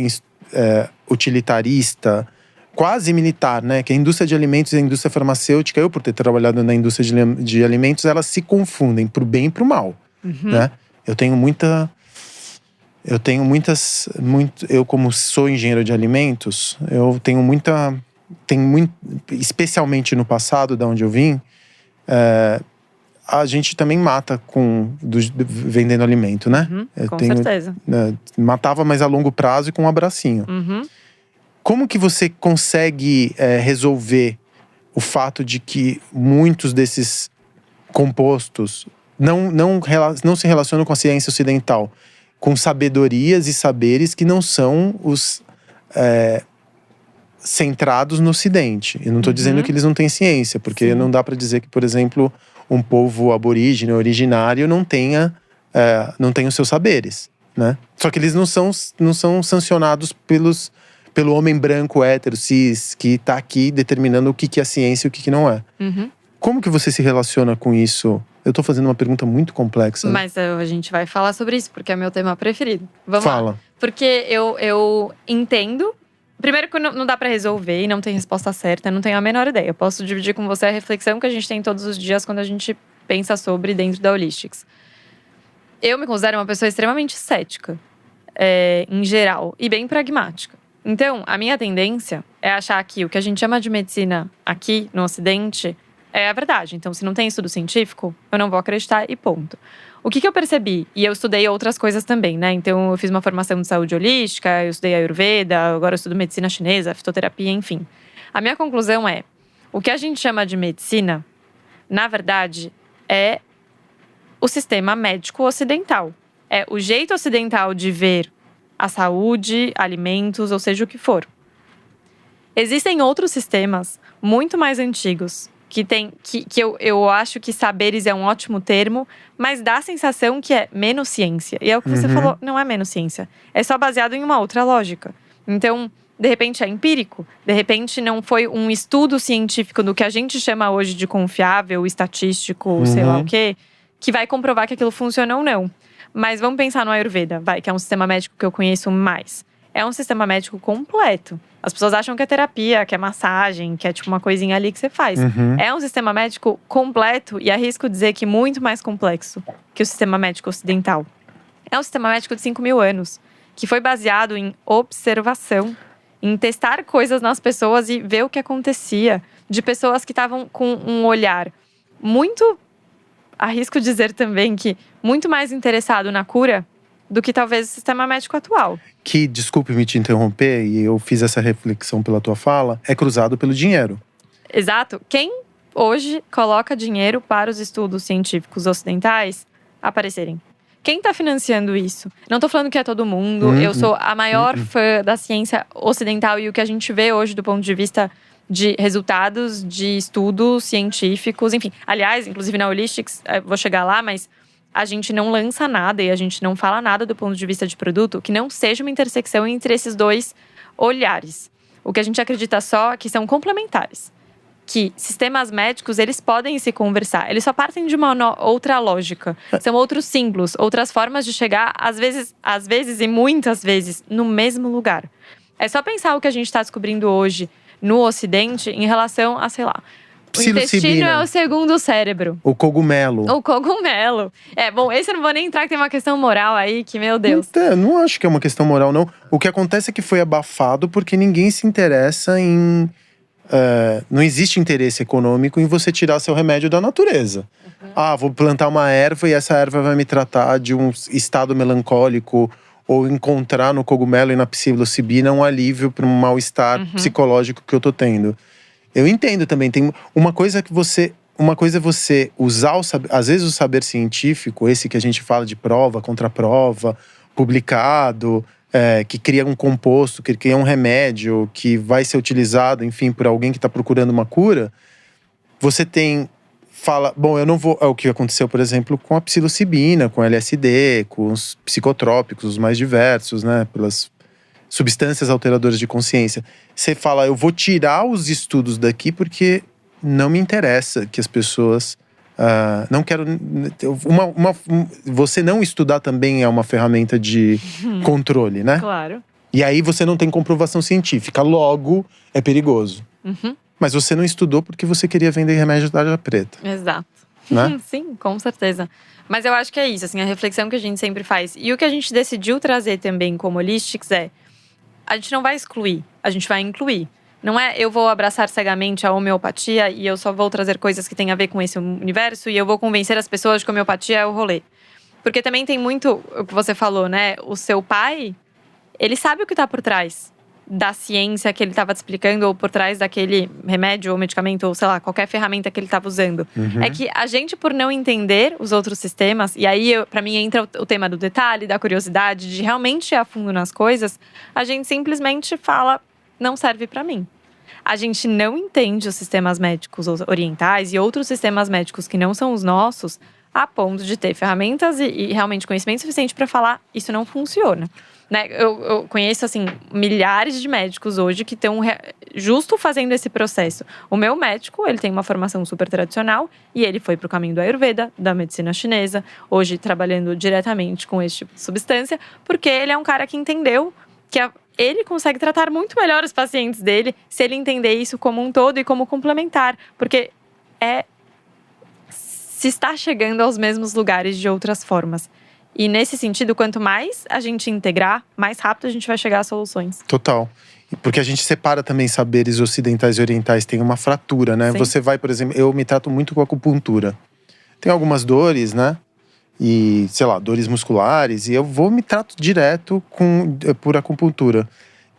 utilitarista, quase militar, né? Que a indústria de alimentos e a indústria farmacêutica, eu por ter trabalhado na indústria de alimentos, elas se confundem pro bem e pro mal, né? Eu como sou engenheiro de alimentos, eu tenho especialmente no passado, da onde eu vim, a gente também mata vendendo alimento, né? Com certeza. Matava, mas a longo prazo e com um abracinho. Como que você consegue resolver o fato de que muitos desses compostos não se relacionam com a ciência ocidental, com sabedorias e saberes que não são os centrados no Ocidente? Eu não estou dizendo que eles não têm ciência, porque não dá para dizer que, por exemplo, um povo aborígene, originário, não tenha os seus saberes, né? Só que eles não são sancionados pelo homem branco, hétero, cis, que tá aqui determinando o que é ciência e o que não é. Como que você se relaciona com isso? Eu tô fazendo uma pergunta muito complexa. Mas a gente vai falar sobre isso, porque é meu tema preferido. Vamos lá. Porque eu entendo… Primeiro que não dá pra resolver e não tem resposta certa, eu não tenho a menor ideia. Eu posso dividir com você a reflexão que a gente tem todos os dias quando a gente pensa sobre dentro da Holistics. Eu me considero uma pessoa extremamente cética, em geral, e bem pragmática. Então, a minha tendência é achar que o que a gente chama de medicina aqui no Ocidente é a verdade. Então, se não tem estudo científico, eu não vou acreditar e ponto. O que eu percebi? E eu estudei outras coisas também, né? Então, eu fiz uma formação de saúde holística, eu estudei Ayurveda, agora eu estudo medicina chinesa, fitoterapia, enfim. A minha conclusão é, o que a gente chama de medicina, na verdade, é o sistema médico ocidental. É o jeito ocidental de ver a saúde, alimentos, ou seja o que for. Existem outros sistemas muito mais antigos que eu acho que saberes é um ótimo termo, mas dá a sensação que é menos ciência. E é o que você falou, não é menos ciência. É só baseado em uma outra lógica. Então, de repente é empírico. De repente não foi um estudo científico do que a gente chama hoje de confiável, estatístico, sei lá o quê. que vai comprovar que aquilo funciona ou não. Mas vamos pensar no Ayurveda, que é um sistema médico que eu conheço mais. É um sistema médico completo. As pessoas acham que é terapia, que é massagem, que é tipo uma coisinha ali que você faz. É um sistema médico completo e arrisco dizer que muito mais complexo que o sistema médico ocidental. É um sistema médico de 5.000 anos, que foi baseado em observação, em testar coisas nas pessoas e ver o que acontecia. De pessoas que estavam com um olhar muito, arrisco dizer também que muito mais interessado na cura do que talvez o sistema médico atual. Que, desculpe-me te interromper, e eu fiz essa reflexão pela tua fala, é cruzado pelo dinheiro. Exato. Quem hoje coloca dinheiro para os estudos científicos ocidentais aparecerem? Quem está financiando isso? Não estou falando que é todo mundo. Eu sou a maior fã da ciência ocidental e o que a gente vê hoje do ponto de vista de resultados de estudos científicos, enfim. Aliás, inclusive na Holistics, vou chegar lá, mas a gente não lança nada e a gente não fala nada do ponto de vista de produto que não seja uma intersecção entre esses dois olhares. O que a gente acredita só é que são complementares. Que sistemas médicos, eles podem se conversar. Eles só partem de uma outra lógica. São outros símbolos, outras formas de chegar, às vezes e muitas vezes, no mesmo lugar. É só pensar o que a gente está descobrindo hoje no Ocidente em relação a, sei lá… O intestino é o segundo cérebro. O cogumelo. O cogumelo. Bom, esse eu não vou nem entrar, que tem uma questão moral aí, que, meu Deus. Não acho que é uma questão moral, não. O que acontece é que foi abafado porque ninguém se interessa em… não existe interesse econômico em você tirar seu remédio da natureza. Vou plantar uma erva e essa erva vai me tratar de um estado melancólico, ou encontrar no cogumelo e na psilocibina um alívio para um mal-estar psicológico que eu tô tendo. Eu entendo também, tem uma coisa é você usar às vezes o saber científico, esse que a gente fala de prova, contraprova, publicado, que cria um composto, que cria um remédio que vai ser utilizado, enfim, por alguém que está procurando uma cura. Você fala, bom, eu não vou… É o que aconteceu, por exemplo, com a psilocibina, com o LSD, com os psicotrópicos, os mais diversos, né? Pelas substâncias alteradoras de consciência. Você fala, eu vou tirar os estudos daqui porque não me interessa que as pessoas… não quero… você não estudar também é uma ferramenta de controle, né? Claro. E aí você não tem comprovação científica, logo é perigoso. Mas você não estudou porque você queria vender remédio de tarja preta. Exato. Né? Sim, com certeza. Mas eu acho que é isso, assim, a reflexão que a gente sempre faz. E o que a gente decidiu trazer também como Holistics a gente não vai excluir, a gente vai incluir. Não é eu vou abraçar cegamente a homeopatia e eu só vou trazer coisas que têm a ver com esse universo e eu vou convencer as pessoas de que a homeopatia é o rolê. Porque também tem muito o que você falou, né? O seu pai, ele sabe o que está por trás da ciência que ele estava te explicando, ou por trás daquele remédio ou medicamento, ou sei lá, qualquer ferramenta que ele estava usando. É que a gente, por não entender os outros sistemas, e aí pra mim entra o tema do detalhe, da curiosidade, de realmente ir a fundo nas coisas, a gente simplesmente fala, não serve pra mim. A gente não entende os sistemas médicos orientais e outros sistemas médicos que não são os nossos, a ponto de ter ferramentas e realmente conhecimento suficiente para falar, isso não funciona. Né? Eu conheço, assim, milhares de médicos hoje que estão justo fazendo esse processo. O meu médico, ele tem uma formação super tradicional e ele foi para o caminho do Ayurveda, da medicina chinesa, hoje trabalhando diretamente com esse tipo de substância, porque ele é um cara que entendeu que ele consegue tratar muito melhor os pacientes dele se ele entender isso como um todo e como complementar, porque se está chegando aos mesmos lugares de outras formas. E nesse sentido, quanto mais a gente integrar, mais rápido a gente vai chegar a soluções. Total. Porque a gente separa também saberes ocidentais e orientais, tem uma fratura, né? Sim. Você vai, por exemplo, eu me trato muito com acupuntura. Tem algumas dores, né? E, sei lá, dores musculares. E eu me trato direto por acupuntura.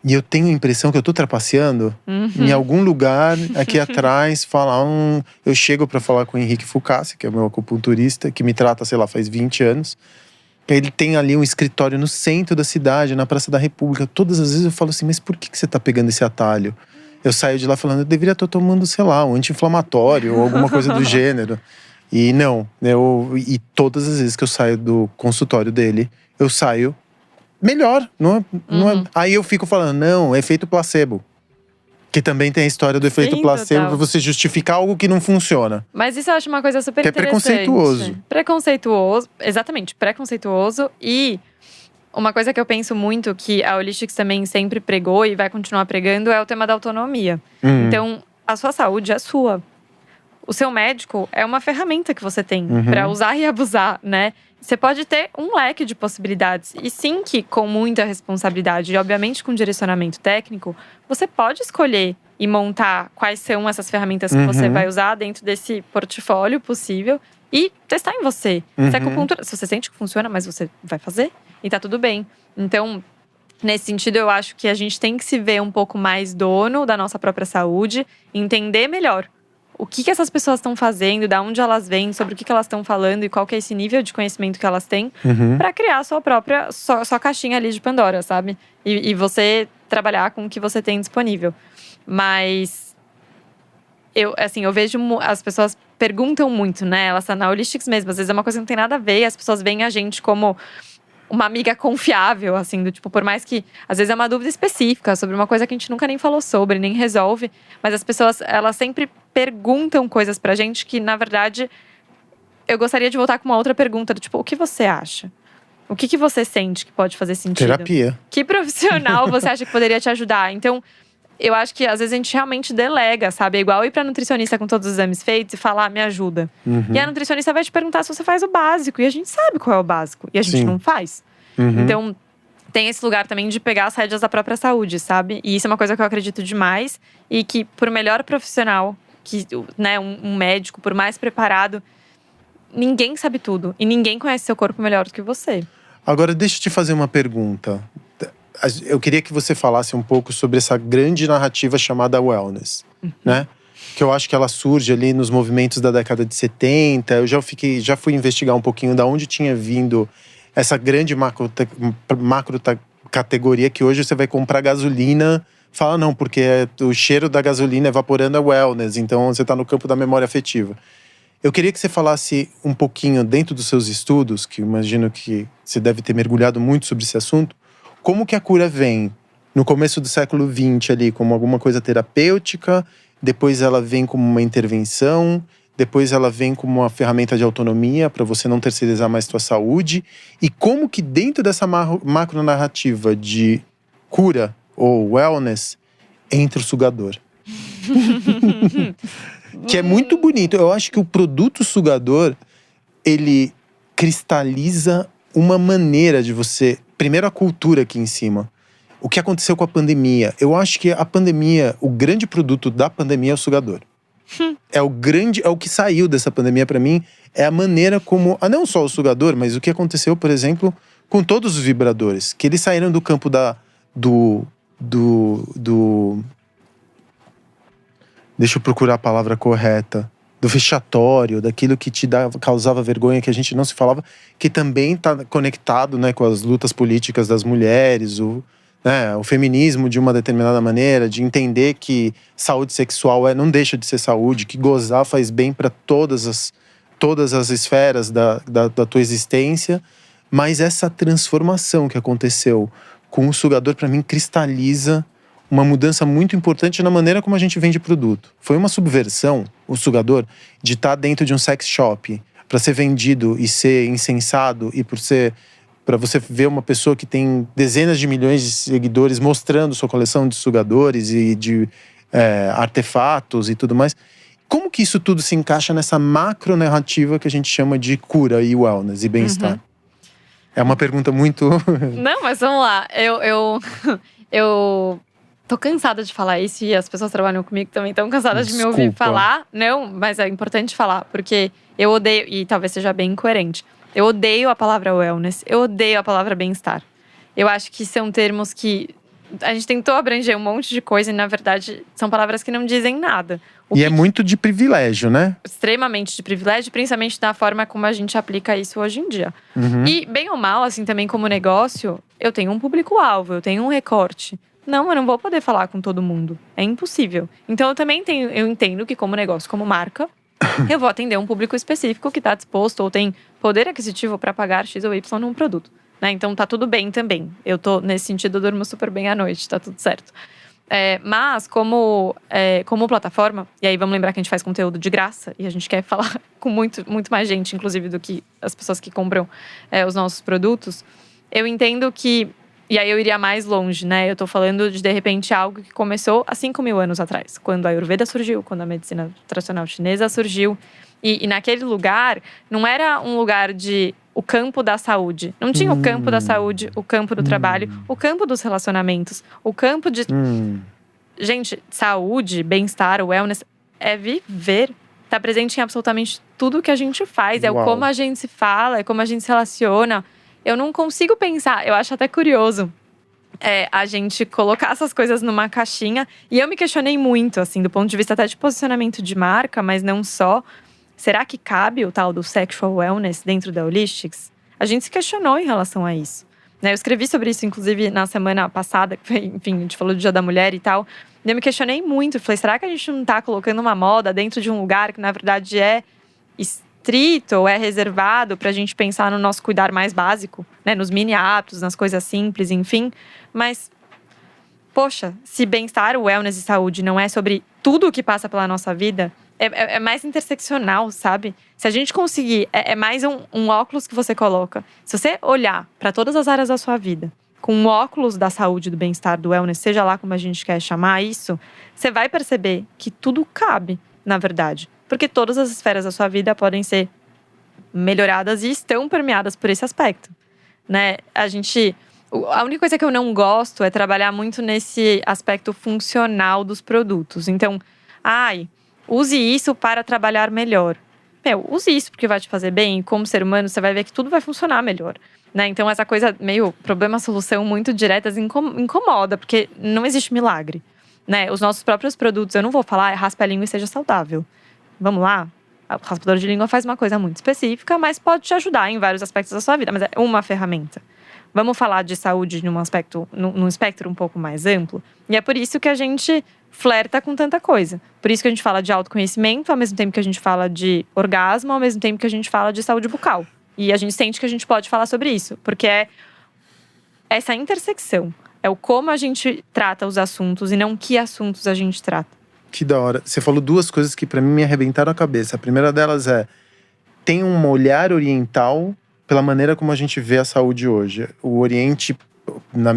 E eu tenho a impressão que eu tô trapaceando em algum lugar aqui atrás. Eu chego para falar com o Henrique Fucassi, que é o meu acupunturista, que me trata, sei lá, faz 20 anos. Ele tem ali um escritório no centro da cidade, na Praça da República. Todas as vezes eu falo assim, mas por que você tá pegando esse atalho? Eu saio de lá falando, eu deveria estar tomando, sei lá, um anti-inflamatório ou alguma coisa do gênero. E não, e todas as vezes que eu saio do consultório dele, eu saio melhor. Não é. Aí eu fico falando, não, é efeito placebo. Que também tem a história do efeito placebo, pra você justificar algo que não funciona. Mas isso eu acho uma coisa super interessante. Que é preconceituoso. Preconceituoso, exatamente, preconceituoso. E uma coisa que eu penso muito, que a Holistics também sempre pregou e vai continuar pregando, é o tema da autonomia. Então, a sua saúde é sua. O seu médico é uma ferramenta que você tem pra usar e abusar, né? Você pode ter um leque de possibilidades. E sim que com muita responsabilidade e obviamente com direcionamento técnico, você pode escolher e montar quais são essas ferramentas que você vai usar dentro desse portfólio possível e testar em você. Se a acupuntura, se você sente que funciona, mas você vai fazer e tá tudo bem. Então, nesse sentido, eu acho que a gente tem que se ver um pouco mais dono da nossa própria saúde, entender melhor o que essas pessoas estão fazendo, de onde elas vêm, sobre o que elas estão falando e qual que é esse nível de conhecimento que elas têm, pra criar a sua própria sua caixinha ali de Pandora, sabe? E você trabalhar com o que você tem disponível. Mas eu vejo as pessoas perguntam muito, né? Elas estão na Holistics mesmo, às vezes é uma coisa que não tem nada a ver, e as pessoas veem a gente como uma amiga confiável, assim, do tipo, por mais que às vezes é uma dúvida específica sobre uma coisa que a gente nunca nem falou sobre, nem resolve, mas as pessoas, elas sempre perguntam coisas pra gente que, na verdade, eu gostaria de voltar com uma outra pergunta, do tipo, o que você acha? O que você sente que pode fazer sentido? Terapia. Que profissional você acha que poderia te ajudar? Então, eu acho que às vezes a gente realmente delega, sabe? É igual ir pra nutricionista com todos os exames feitos e falar, me ajuda. E a nutricionista vai te perguntar se você faz o básico. E a gente sabe qual é o básico. E a gente não faz. Então, tem esse lugar também de pegar as rédeas da própria saúde, sabe? E isso é uma coisa que eu acredito demais. E que, por melhor profissional, que, né, um médico, por mais preparado, ninguém sabe tudo. E ninguém conhece seu corpo melhor do que você. Agora, deixa eu te fazer uma pergunta. Eu queria que você falasse um pouco sobre essa grande narrativa chamada wellness, né? Que eu acho que ela surge ali nos movimentos da década de 70. Eu já fui investigar um pouquinho da onde tinha vindo essa grande macro categoria que hoje você vai comprar gasolina, fala não, porque o cheiro da gasolina evaporando é wellness, então você está no campo da memória afetiva. Eu queria que você falasse um pouquinho dentro dos seus estudos, que eu imagino que você deve ter mergulhado muito sobre esse assunto, como que a cura vem no começo do século XX ali, como alguma coisa terapêutica, depois ela vem como uma intervenção, depois ela vem como uma ferramenta de autonomia para você não terceirizar mais sua saúde, e como que dentro dessa macronarrativa de cura ou wellness entra o sugador. Que é muito bonito. Eu acho que o produto sugador, ele cristaliza uma maneira de você… Primeiro, a cultura aqui em cima. O que aconteceu com a pandemia? Eu acho que a pandemia, o grande produto da pandemia é o sugador. É o que saiu dessa pandemia pra mim, é a maneira como… não só o sugador, mas o que aconteceu, por exemplo, com todos os vibradores. Que eles saíram do campo deixa eu procurar a palavra correta. Do vexatório, daquilo que causava vergonha, que a gente não se falava, que também está conectado, né, com as lutas políticas das mulheres, o feminismo de uma determinada maneira, de entender que saúde sexual não deixa de ser saúde, que gozar faz bem para todas as esferas da tua existência, mas essa transformação que aconteceu com o sugador, para mim, cristaliza uma mudança muito importante na maneira como a gente vende produto. Foi uma subversão, o sugador, de estar dentro de um sex shop para ser vendido e ser incensado e para você ver uma pessoa que tem dezenas de milhões de seguidores mostrando sua coleção de sugadores e de artefatos e tudo mais. Como que isso tudo se encaixa nessa macro narrativa que a gente chama de cura e wellness e bem-estar? É uma pergunta muito… Não, mas vamos lá. Eu tô cansada de falar isso e as pessoas que trabalham comigo também estão cansadas de me ouvir falar. Não, mas é importante falar, porque eu odeio, e talvez seja bem incoerente, eu odeio a palavra wellness, eu odeio a palavra bem-estar. Eu acho que são termos que a gente tentou abranger um monte de coisa e, na verdade, são palavras que não dizem nada. É muito de privilégio, né? Extremamente de privilégio, principalmente da forma como a gente aplica isso hoje em dia. E, bem ou mal, assim, também como negócio, eu tenho um público-alvo, eu tenho um recorte. Não, eu não vou poder falar com todo mundo. É impossível. Então, eu entendo que como negócio, como marca, eu vou atender um público específico que está disposto ou tem poder aquisitivo para pagar X ou Y num produto. Né? Então, tá tudo bem também. Nesse sentido, eu durmo super bem à noite, tá tudo certo. Mas como plataforma, e aí vamos lembrar que a gente faz conteúdo de graça e a gente quer falar com muito, muito mais gente, inclusive, do que as pessoas que compram os nossos produtos. Eu entendo que, e aí eu iria mais longe, né? Eu tô falando de repente, algo que começou há 5.000 anos atrás. Quando a Ayurveda surgiu, quando a medicina tradicional chinesa surgiu. E naquele lugar, não era um lugar de o campo da saúde. Não tinha o campo da saúde, o campo do trabalho, o campo dos relacionamentos, o campo de… Gente, saúde, bem-estar, wellness, é viver. Tá presente em absolutamente tudo que a gente faz. É o como a gente se fala, é como a gente se relaciona. Eu não consigo pensar, eu acho até curioso a gente colocar essas coisas numa caixinha. E eu me questionei muito, assim, do ponto de vista até de posicionamento de marca, mas não só. Será que cabe o tal do sexual wellness dentro da Holistics? A gente se questionou em relação a isso. Eu escrevi sobre isso, inclusive, na semana passada, que foi, enfim, a gente falou do Dia da Mulher e tal. E eu me questionei muito, falei, será que a gente não tá colocando uma moda dentro de um lugar que, na verdade, é estrito ou é reservado pra gente pensar no nosso cuidar mais básico, né? Nos mini hábitos, nas coisas simples, enfim. Mas, poxa, se bem-estar, wellness e saúde não é sobre tudo o que passa pela nossa vida, é mais interseccional, sabe? Se a gente conseguir, é mais um óculos que você coloca. Se você olhar pra todas as áreas da sua vida com um óculos da saúde, do bem-estar, do wellness, seja lá como a gente quer chamar isso, você vai perceber que tudo cabe, na verdade. Porque todas as esferas da sua vida podem ser melhoradas e estão permeadas por esse aspecto, né? A única coisa que eu não gosto é trabalhar muito nesse aspecto funcional dos produtos. Então, use isso para trabalhar melhor. Use isso porque vai te fazer bem. E como ser humano, você vai ver que tudo vai funcionar melhor, né? Então, essa coisa meio problema-solução muito diretas incomoda, porque não existe milagre, né? Os nossos próprios produtos, eu não vou falar, raspa a língua e seja saudável. Vamos lá? O raspador de língua faz uma coisa muito específica, mas pode te ajudar em vários aspectos da sua vida. Mas é uma ferramenta. Vamos falar de saúde num espectro um pouco mais amplo. E é por isso que a gente flerta com tanta coisa. Por isso que a gente fala de autoconhecimento, ao mesmo tempo que a gente fala de orgasmo, ao mesmo tempo que a gente fala de saúde bucal. E a gente sente que a gente pode falar sobre isso. Porque é essa intersecção. É o como a gente trata os assuntos e não que assuntos a gente trata. Que da hora. Você falou duas coisas que pra mim me arrebentaram a cabeça. A primeira delas tem um olhar oriental pela maneira como a gente vê a saúde hoje. O Oriente,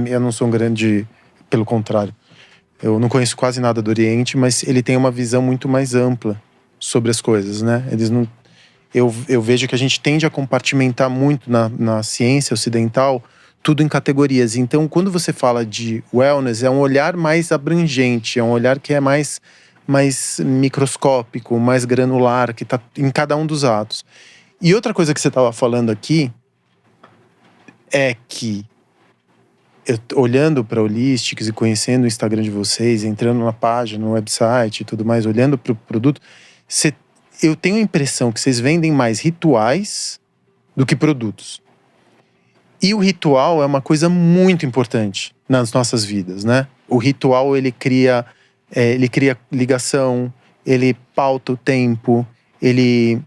eu não sou um grande… Pelo contrário. Eu não conheço quase nada do Oriente, mas ele tem uma visão muito mais ampla sobre as coisas, né? Eu vejo que a gente tende a compartimentar muito na ciência ocidental tudo em categorias. Então, quando você fala de wellness, é um olhar mais abrangente, é um olhar que é mais microscópico, mais granular, que está em cada um dos atos. E outra coisa que você estava falando aqui é que, olhando para o Holistics e conhecendo o Instagram de vocês, entrando na página, no website e tudo mais, olhando para o produto, eu tenho a impressão que vocês vendem mais rituais do que produtos. E o ritual é uma coisa muito importante nas nossas vidas, né? O ritual, ele cria ligação, ele pauta o tempo, ele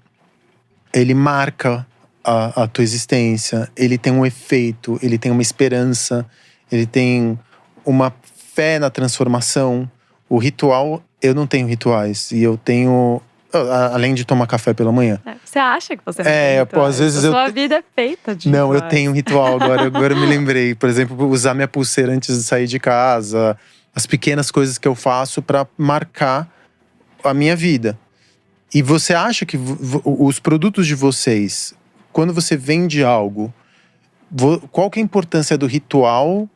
marca a tua existência, ele tem um efeito, ele tem uma esperança, ele tem uma fé na transformação. O ritual, eu não tenho rituais, e eu tenho… Além de tomar café pela manhã. Você acha que você não tem rituais? Às vezes a sua vida é feita de Não, rituais. eu tenho um ritual agora eu me lembrei. Por exemplo, usar minha pulseira antes de sair de casa. As pequenas coisas que eu faço para marcar a minha vida. E você acha que os produtos de vocês, quando você vende algo, qual que é a importância do ritual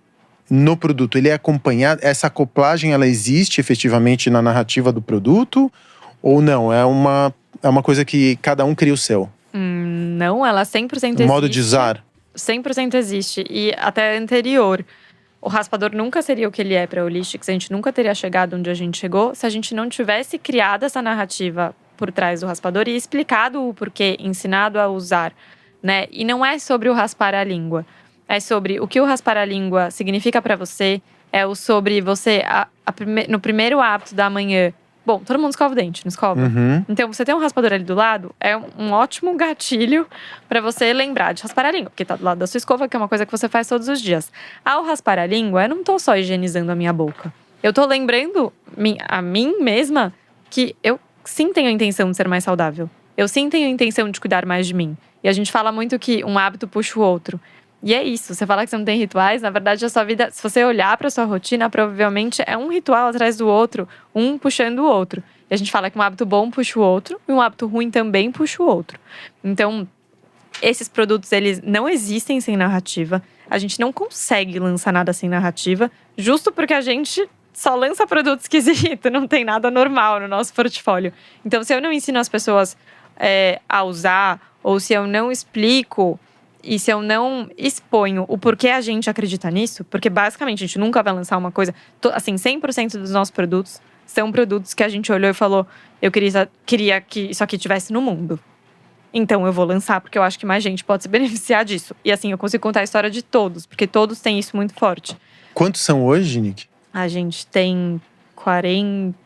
no produto? Ele é acompanhado? Essa acoplagem, ela existe efetivamente na narrativa do produto? Ou não? É uma coisa que cada um cria o seu? Não, ela 100% existe. O modo de usar? 100% existe. E até anterior. O raspador nunca seria o que ele é para a Holistics. A gente nunca teria chegado onde a gente chegou se a gente não tivesse criado essa narrativa por trás do raspador e explicado o porquê, ensinado a usar, né? E não é sobre o raspar a língua. É sobre o que o raspar a língua significa para você. Sobre você, no primeiro hábito da manhã… Bom, todo mundo escova o dente, não escova? Uhum. Então, você ter um raspador ali do lado é um ótimo gatilho para você lembrar de raspar a língua. Porque tá do lado da sua escova, que é uma coisa que você faz todos os dias. Ao raspar a língua, eu não tô só higienizando a minha boca. Eu tô lembrando a mim mesma que eu sim tenho a intenção de ser mais saudável. Eu sim tenho a intenção de cuidar mais de mim. E a gente fala muito que um hábito puxa o outro. E é isso, você fala que você não tem rituais, na verdade a sua vida, se você olhar pra sua rotina, provavelmente é um ritual atrás do outro, um puxando o outro. E a gente fala que um hábito bom puxa o outro, e um hábito ruim também puxa o outro. Então, esses produtos, eles não existem sem narrativa. A gente não consegue lançar nada sem narrativa, justo porque a gente só lança produto esquisito, não tem nada normal no nosso portfólio. Então, se eu não ensino as pessoas a usar, ou se eu não explico e se eu não exponho o porquê a gente acredita nisso, porque basicamente a gente nunca vai lançar uma coisa, assim, 100% dos nossos produtos são produtos que a gente olhou e falou, eu queria que isso aqui tivesse no mundo. Então eu vou lançar porque eu acho que mais gente pode se beneficiar disso. E assim, eu consigo contar a história de todos, porque todos têm isso muito forte. Quantos são hoje, Nick? A gente tem 40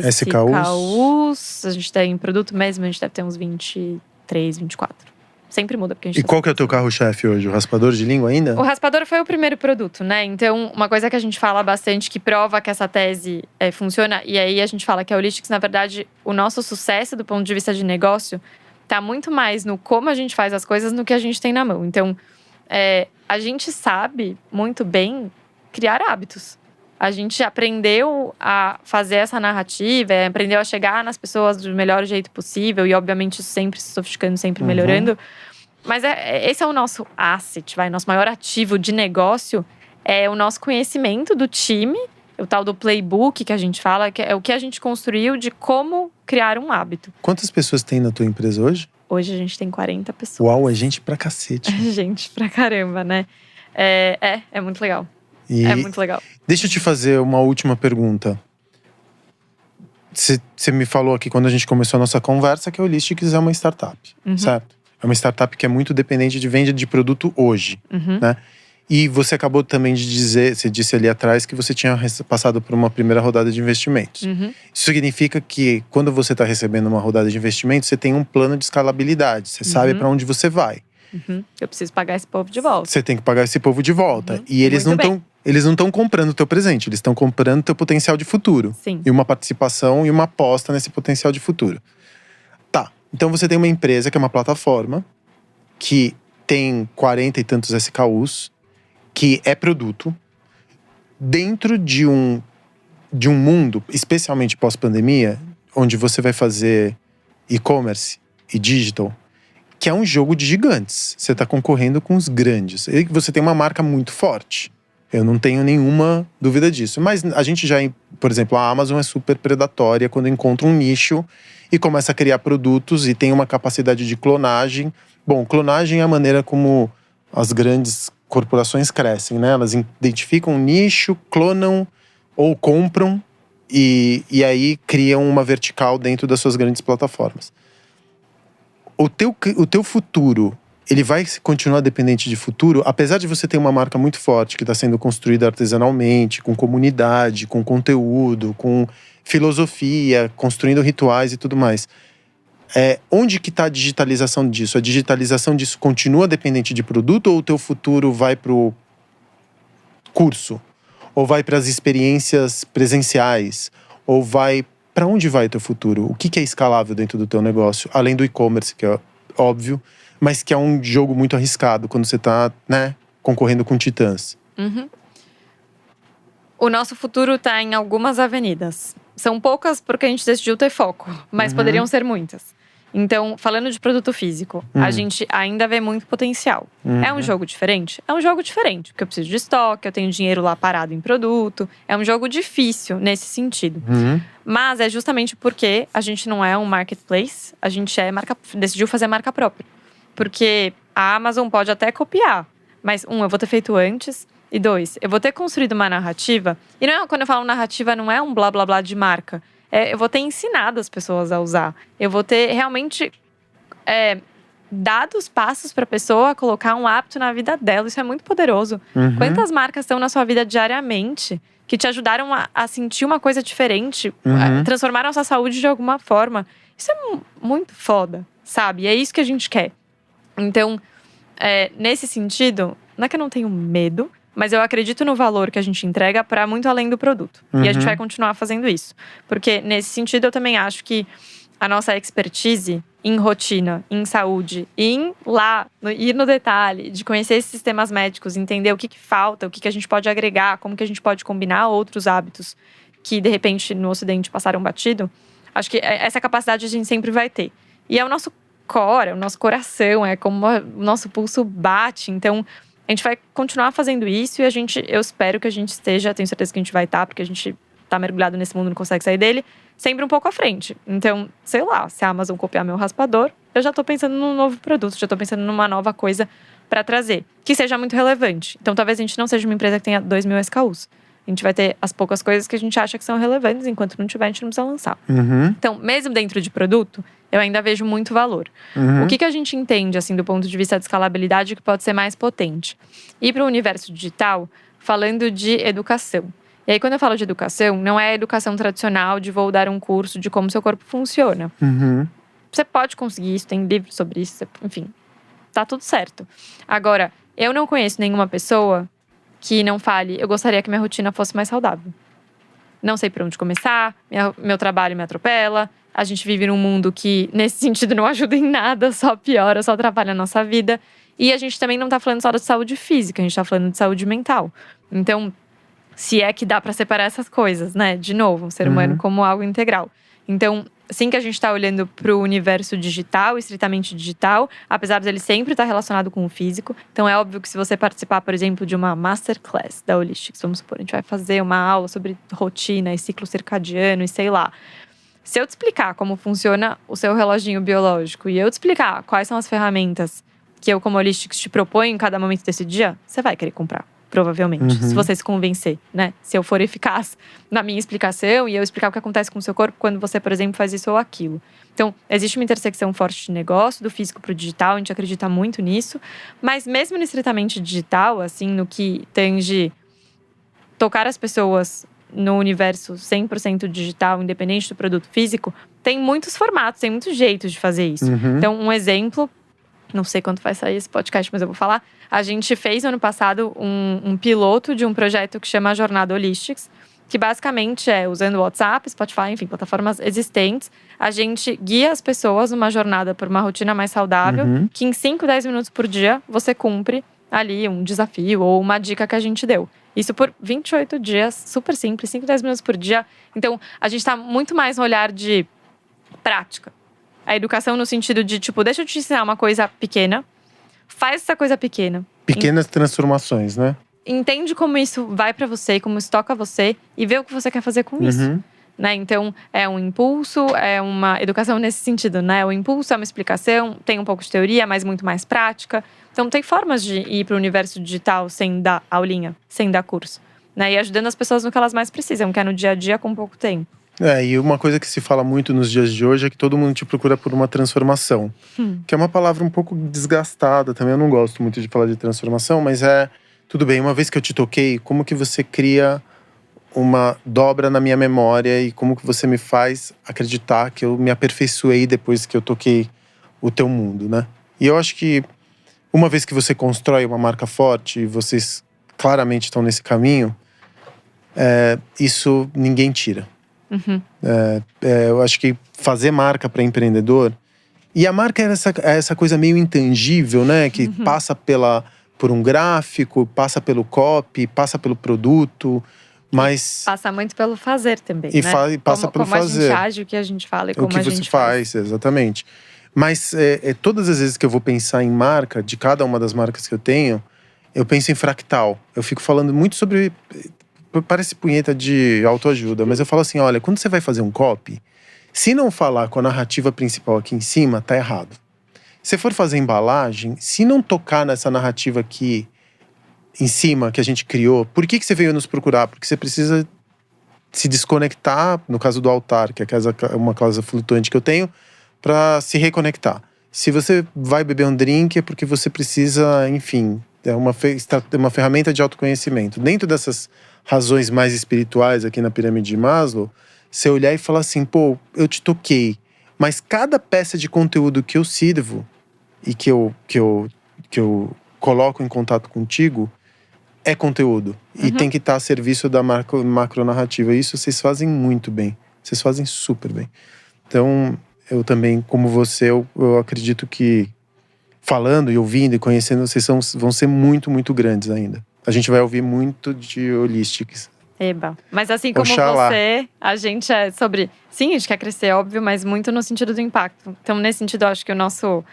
SKUs. A gente tem produto mesmo, a gente deve ter uns 23, 24. Sempre muda, porque a gente E qual que é o teu carro-chefe hoje? O raspador de língua ainda? O raspador foi o primeiro produto, né? Então, uma coisa que a gente fala bastante, que prova que essa tese funciona, e aí a gente fala que a Holistics, na verdade, o nosso sucesso do ponto de vista de negócio tá muito mais no como a gente faz as coisas do que a gente tem na mão. Então, a gente sabe muito bem criar hábitos. A gente aprendeu a fazer essa narrativa, aprendeu a chegar nas pessoas do melhor jeito possível. E, obviamente, sempre se sofisticando, sempre melhorando. Mas esse é o nosso asset, nosso maior ativo de negócio. É o nosso conhecimento do time, o tal do playbook que a gente fala, que é o que a gente construiu de como criar um hábito. Quantas pessoas tem na tua empresa hoje? Hoje a gente tem 40 pessoas. Uau, é gente pra cacete. É gente pra caramba, né? É muito legal. É muito legal. Deixa eu te fazer uma última pergunta. Você me falou aqui quando a gente começou a nossa conversa que a Holistics é uma startup, certo? É uma startup que é muito dependente de venda de produto hoje, né? E você acabou também de dizer, você disse ali atrás que você tinha passado por uma primeira rodada de investimentos. Isso significa que quando você está recebendo uma rodada de investimentos, você tem um plano de escalabilidade, você sabe para onde você vai. Eu preciso pagar esse povo de volta. Você tem que pagar esse povo de volta. E eles não estão comprando o teu presente, eles estão comprando o teu potencial de futuro. Sim. E uma participação e uma aposta nesse potencial de futuro. Tá, então você tem uma empresa que é uma plataforma, que tem 40 e tantos SKUs, que é produto, dentro de um mundo, especialmente pós-pandemia, onde você vai fazer e-commerce e digital, que é um jogo de gigantes. Você está concorrendo com os grandes. E você tem uma marca muito forte. Eu não tenho nenhuma dúvida disso. Mas a gente já, por exemplo, a Amazon é super predatória quando encontra um nicho e começa a criar produtos e tem uma capacidade de clonagem. Bom, clonagem é a maneira como as grandes corporações crescem, né? Elas identificam um nicho, clonam ou compram e aí criam uma vertical dentro das suas grandes plataformas. O teu futuro, ele vai continuar dependente de futuro, apesar de você ter uma marca muito forte que está sendo construída artesanalmente, com comunidade, com conteúdo, com filosofia, construindo rituais e tudo mais. Onde que está a digitalização disso? A digitalização disso continua dependente de produto ou o teu futuro vai para o curso? Ou vai para as experiências presenciais? Ou vai… Para onde vai o teu futuro? O que é escalável dentro do teu negócio? Além do e-commerce, que é óbvio, mas que é um jogo muito arriscado quando você está, né, concorrendo com titãs. O nosso futuro está em algumas avenidas. São poucas porque a gente decidiu ter foco, mas poderiam ser muitas. Então, falando de produto físico, a gente ainda vê muito potencial. É um jogo diferente? É um jogo diferente, porque eu preciso de estoque, eu tenho dinheiro lá parado em produto. É um jogo difícil nesse sentido. Mas é justamente porque a gente não é um marketplace, a gente decidiu fazer marca própria. Porque a Amazon pode até copiar, mas eu vou ter feito antes. E 2, eu vou ter construído uma narrativa. E não quando eu falo narrativa, não é um blá blá blá de marca. Eu vou ter ensinado as pessoas a usar. Eu vou ter realmente dado os passos para a pessoa colocar um hábito na vida dela. Isso é muito poderoso. Quantas marcas estão na sua vida diariamente que te ajudaram a sentir uma coisa diferente, transformaram a sua saúde de alguma forma? Isso é muito foda, sabe? E é isso que a gente quer. Então, nesse sentido, não é que eu não tenho medo, Mas eu acredito no valor que a gente entrega para muito além do produto. E a gente vai continuar fazendo isso. Porque, nesse sentido, eu também acho que a nossa expertise em rotina, em saúde, ir no detalhe, de conhecer esses sistemas médicos, entender o que falta, o que a gente pode agregar, como que a gente pode combinar outros hábitos que, de repente, no Ocidente passaram batido. Acho que essa capacidade a gente sempre vai ter. E é o nosso core, é o nosso coração, é como o nosso pulso bate. Então, a gente vai continuar fazendo isso e eu espero que a gente esteja, tenho certeza que a gente vai estar, porque a gente tá mergulhado nesse mundo, não consegue sair dele, sempre um pouco à frente. Então, sei lá, se a Amazon copiar meu raspador, eu já tô pensando num novo produto, já tô pensando numa nova coisa para trazer, que seja muito relevante. Então, talvez a gente não seja uma empresa que tenha 2.000 SKUs. A gente vai ter as poucas coisas que a gente acha que são relevantes, enquanto não tiver, a gente não precisa lançar. Então, mesmo dentro de produto, eu ainda vejo muito valor. O que a gente entende, assim, do ponto de vista de escalabilidade, que pode ser mais potente? Ir para o universo digital, falando de educação. E aí, quando eu falo de educação, não é a educação tradicional de vou dar um curso de como seu corpo funciona. Você pode conseguir isso, tem livros sobre isso, enfim, tá tudo certo. Agora, eu não conheço nenhuma pessoa que não fale, eu gostaria que minha rotina fosse mais saudável. Não sei por onde começar, meu trabalho me atropela, a gente vive num mundo que, nesse sentido, não ajuda em nada, só piora, só atrapalha a nossa vida. E a gente também não tá falando só de saúde física, a gente tá falando de saúde mental. Então, se é que dá pra separar essas coisas, né? De novo, um ser humano como algo integral. Então, sim que a gente tá olhando pro universo digital, estritamente digital, apesar dele sempre estar relacionado com o físico. Então, é óbvio que se você participar, por exemplo, de uma masterclass da Holistics, vamos supor, a gente vai fazer uma aula sobre rotina e ciclo circadiano e sei lá. Se eu te explicar como funciona o seu reloginho biológico e eu te explicar quais são as ferramentas que eu, como Holistics, te proponho em cada momento desse dia, você vai querer comprar. Provavelmente, se você se convencer, né? Se eu for eficaz na minha explicação e eu explicar o que acontece com o seu corpo quando você, por exemplo, faz isso ou aquilo. Então, existe uma intersecção forte de negócio, do físico para o digital, a gente acredita muito nisso. Mas mesmo no estritamente digital, assim, no que tange tocar as pessoas no universo 100% digital, independente do produto físico, tem muitos formatos, tem muitos jeitos de fazer isso. Então, um exemplo, não sei quando vai sair esse podcast, mas eu vou falar. A gente fez ano passado um piloto de um projeto que chama Jornada Holistics, que basicamente é usando o WhatsApp, Spotify, enfim, plataformas existentes. A gente guia as pessoas numa jornada por uma rotina mais saudável, que em 5, 10 minutos por dia você cumpre ali um desafio ou uma dica que a gente deu. Isso por 28 dias, super simples, 5, 10 minutos por dia. Então, a gente tá muito mais no olhar de prática. A educação no sentido de, tipo, deixa eu te ensinar uma coisa pequena. Faz essa coisa pequena. Pequenas transformações, né? Entende como isso vai pra você, como isso toca você. E vê o que você quer fazer com isso. Né? Então, é um impulso, é uma educação nesse sentido, né? O impulso é uma explicação, tem um pouco de teoria, mas muito mais prática. Então, tem formas de ir pro universo digital sem dar aulinha, sem dar curso. Né? E ajudando as pessoas no que elas mais precisam, que é no dia a dia com pouco tempo. E uma coisa que se fala muito nos dias de hoje é que todo mundo te procura por uma transformação. Que é uma palavra um pouco desgastada também. Eu não gosto muito de falar de transformação, mas tudo bem, uma vez que eu te toquei, como que você cria uma dobra na minha memória e como que você me faz acreditar que eu me aperfeiçoei depois que eu toquei o teu mundo, né? E eu acho que uma vez que você constrói uma marca forte e vocês claramente estão nesse caminho, isso ninguém tira. Eu acho que fazer marca para empreendedor… E a marca é essa coisa meio intangível, né? Que passa por um gráfico, passa pelo copy, passa pelo produto, mas… Passa muito pelo fazer também, e né? Passa pelo fazer. Como a gente age, o que a gente fala e como a gente faz. O que você faz, exatamente. Mas todas as vezes que eu vou pensar em marca, de cada uma das marcas que eu tenho, eu penso em fractal. Eu fico falando muito sobre… Parece punheta de autoajuda, mas eu falo assim, olha, quando você vai fazer um copy, se não falar com a narrativa principal aqui em cima, tá errado. Se for fazer embalagem, se não tocar nessa narrativa aqui em cima que a gente criou, por que você veio nos procurar? Porque você precisa se desconectar, no caso do altar, que é uma cláusula flutuante que eu tenho, para se reconectar. Se você vai beber um drink, é porque você precisa, enfim, é uma ferramenta de autoconhecimento. Dentro dessas razões mais espirituais aqui na pirâmide de Maslow, você olhar e falar assim, pô, eu te toquei, mas cada peça de conteúdo que eu sirvo e que eu coloco em contato contigo é conteúdo. E tem que estar a serviço da macronarrativa. Isso vocês fazem muito bem. Vocês fazem super bem. Então, eu também, como você, eu acredito que falando e ouvindo e conhecendo, vocês vão ser muito, muito grandes ainda. A gente vai ouvir muito de Holistics. Eba. Mas assim como Oxalá. você, a gente é sobre… Sim, a gente quer crescer, óbvio, mas muito no sentido do impacto. Então, nesse sentido, eu acho que a nossa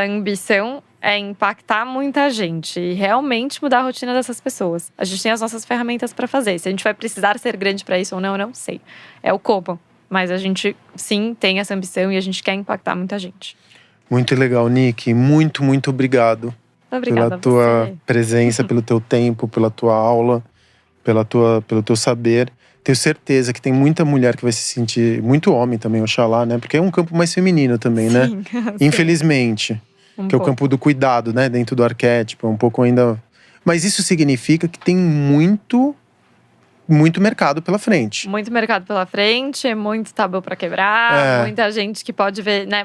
ambição é impactar muita gente e realmente mudar a rotina dessas pessoas. A gente tem as nossas ferramentas para fazer. Se a gente vai precisar ser grande para isso ou não, eu não sei. É o como. Mas a gente, sim, tem essa ambição e a gente quer impactar muita gente. Muito legal, Nick. Muito, muito obrigado. Obrigada pela tua presença, pelo teu tempo, pela tua aula, pelo teu saber. Tenho certeza que tem muita mulher que vai se sentir… Muito homem também, oxalá, né? Porque é um campo mais feminino também, né? Infelizmente. Que é o campo do cuidado, né? Dentro do arquétipo, um pouco ainda… Mas isso significa que tem muito mercado pela frente. Muito mercado pela frente, muito tabu para quebrar, muita gente que pode ver, né?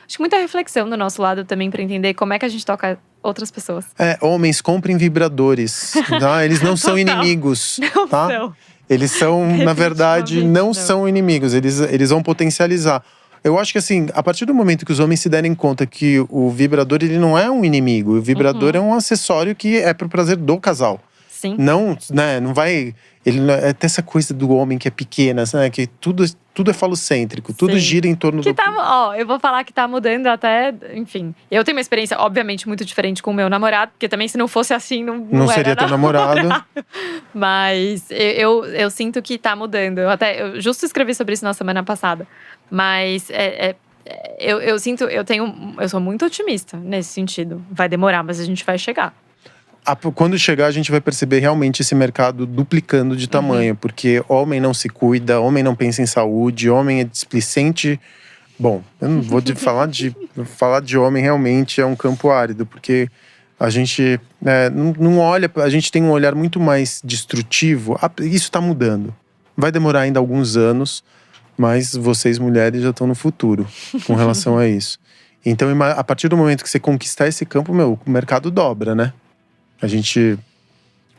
Acho que muita reflexão do nosso lado também para entender como é que a gente toca outras pessoas. Homens, comprem vibradores, tá? Eles não são inimigos, não tá? São. Eles são, na verdade, não são inimigos. Eles vão potencializar. Eu acho que assim, a partir do momento que os homens se derem conta que o vibrador, ele não é um inimigo. O vibrador é um acessório que é pro prazer do casal. Sim. Não, né, não vai… Ele é essa coisa do homem que é pequena, né, que tudo é falocêntrico, tudo gira em torno do… Eu vou falar que tá mudando até, enfim. Eu tenho uma experiência, obviamente, muito diferente com o meu namorado, porque também se não fosse assim, não seria teu namorado. Mas eu sinto que tá mudando. Eu justo escrevi sobre isso na semana passada. Mas eu sinto, eu sou muito otimista nesse sentido. Vai demorar, mas a gente vai chegar. Quando chegar, a gente vai perceber realmente esse mercado duplicando de tamanho. Porque homem não se cuida, homem não pensa em saúde, homem é displicente. Bom, eu não vou falar de homem realmente é um campo árido. Porque a gente não olha… A gente tem um olhar muito mais destrutivo. Isso está mudando. Vai demorar ainda alguns anos. Mas vocês, mulheres, já estão no futuro com relação a isso. Então, a partir do momento que você conquistar esse campo, o mercado dobra, né? A gente…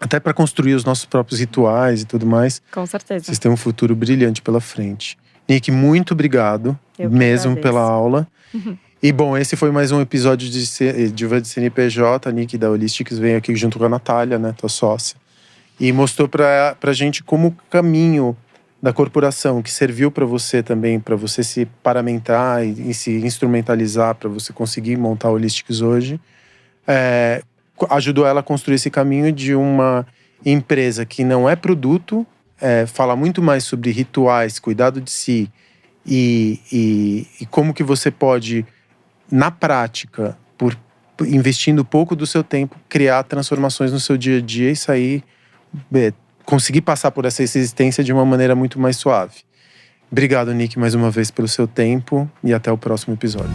Até para construir os nossos próprios rituais e tudo mais. Com certeza. Vocês têm um futuro brilhante pela frente. Nick, muito obrigado mesmo pela aula. E bom, esse foi mais um episódio de Diva de CNPJ. A Nick da Holistics veio aqui junto com a Natália, né, tua sócia. E mostrou pra gente como o caminho da corporação, que serviu para você também, para você se paramentar e se instrumentalizar para você conseguir montar o Holistics hoje, ajudou ela a construir esse caminho de uma empresa que não é produto, fala muito mais sobre rituais, cuidado de si e como que você pode, na prática, investindo pouco do seu tempo, criar transformações no seu dia a dia e sair… conseguir passar por essa existência de uma maneira muito mais suave. Obrigado, Nick, mais uma vez pelo seu tempo e até o próximo episódio.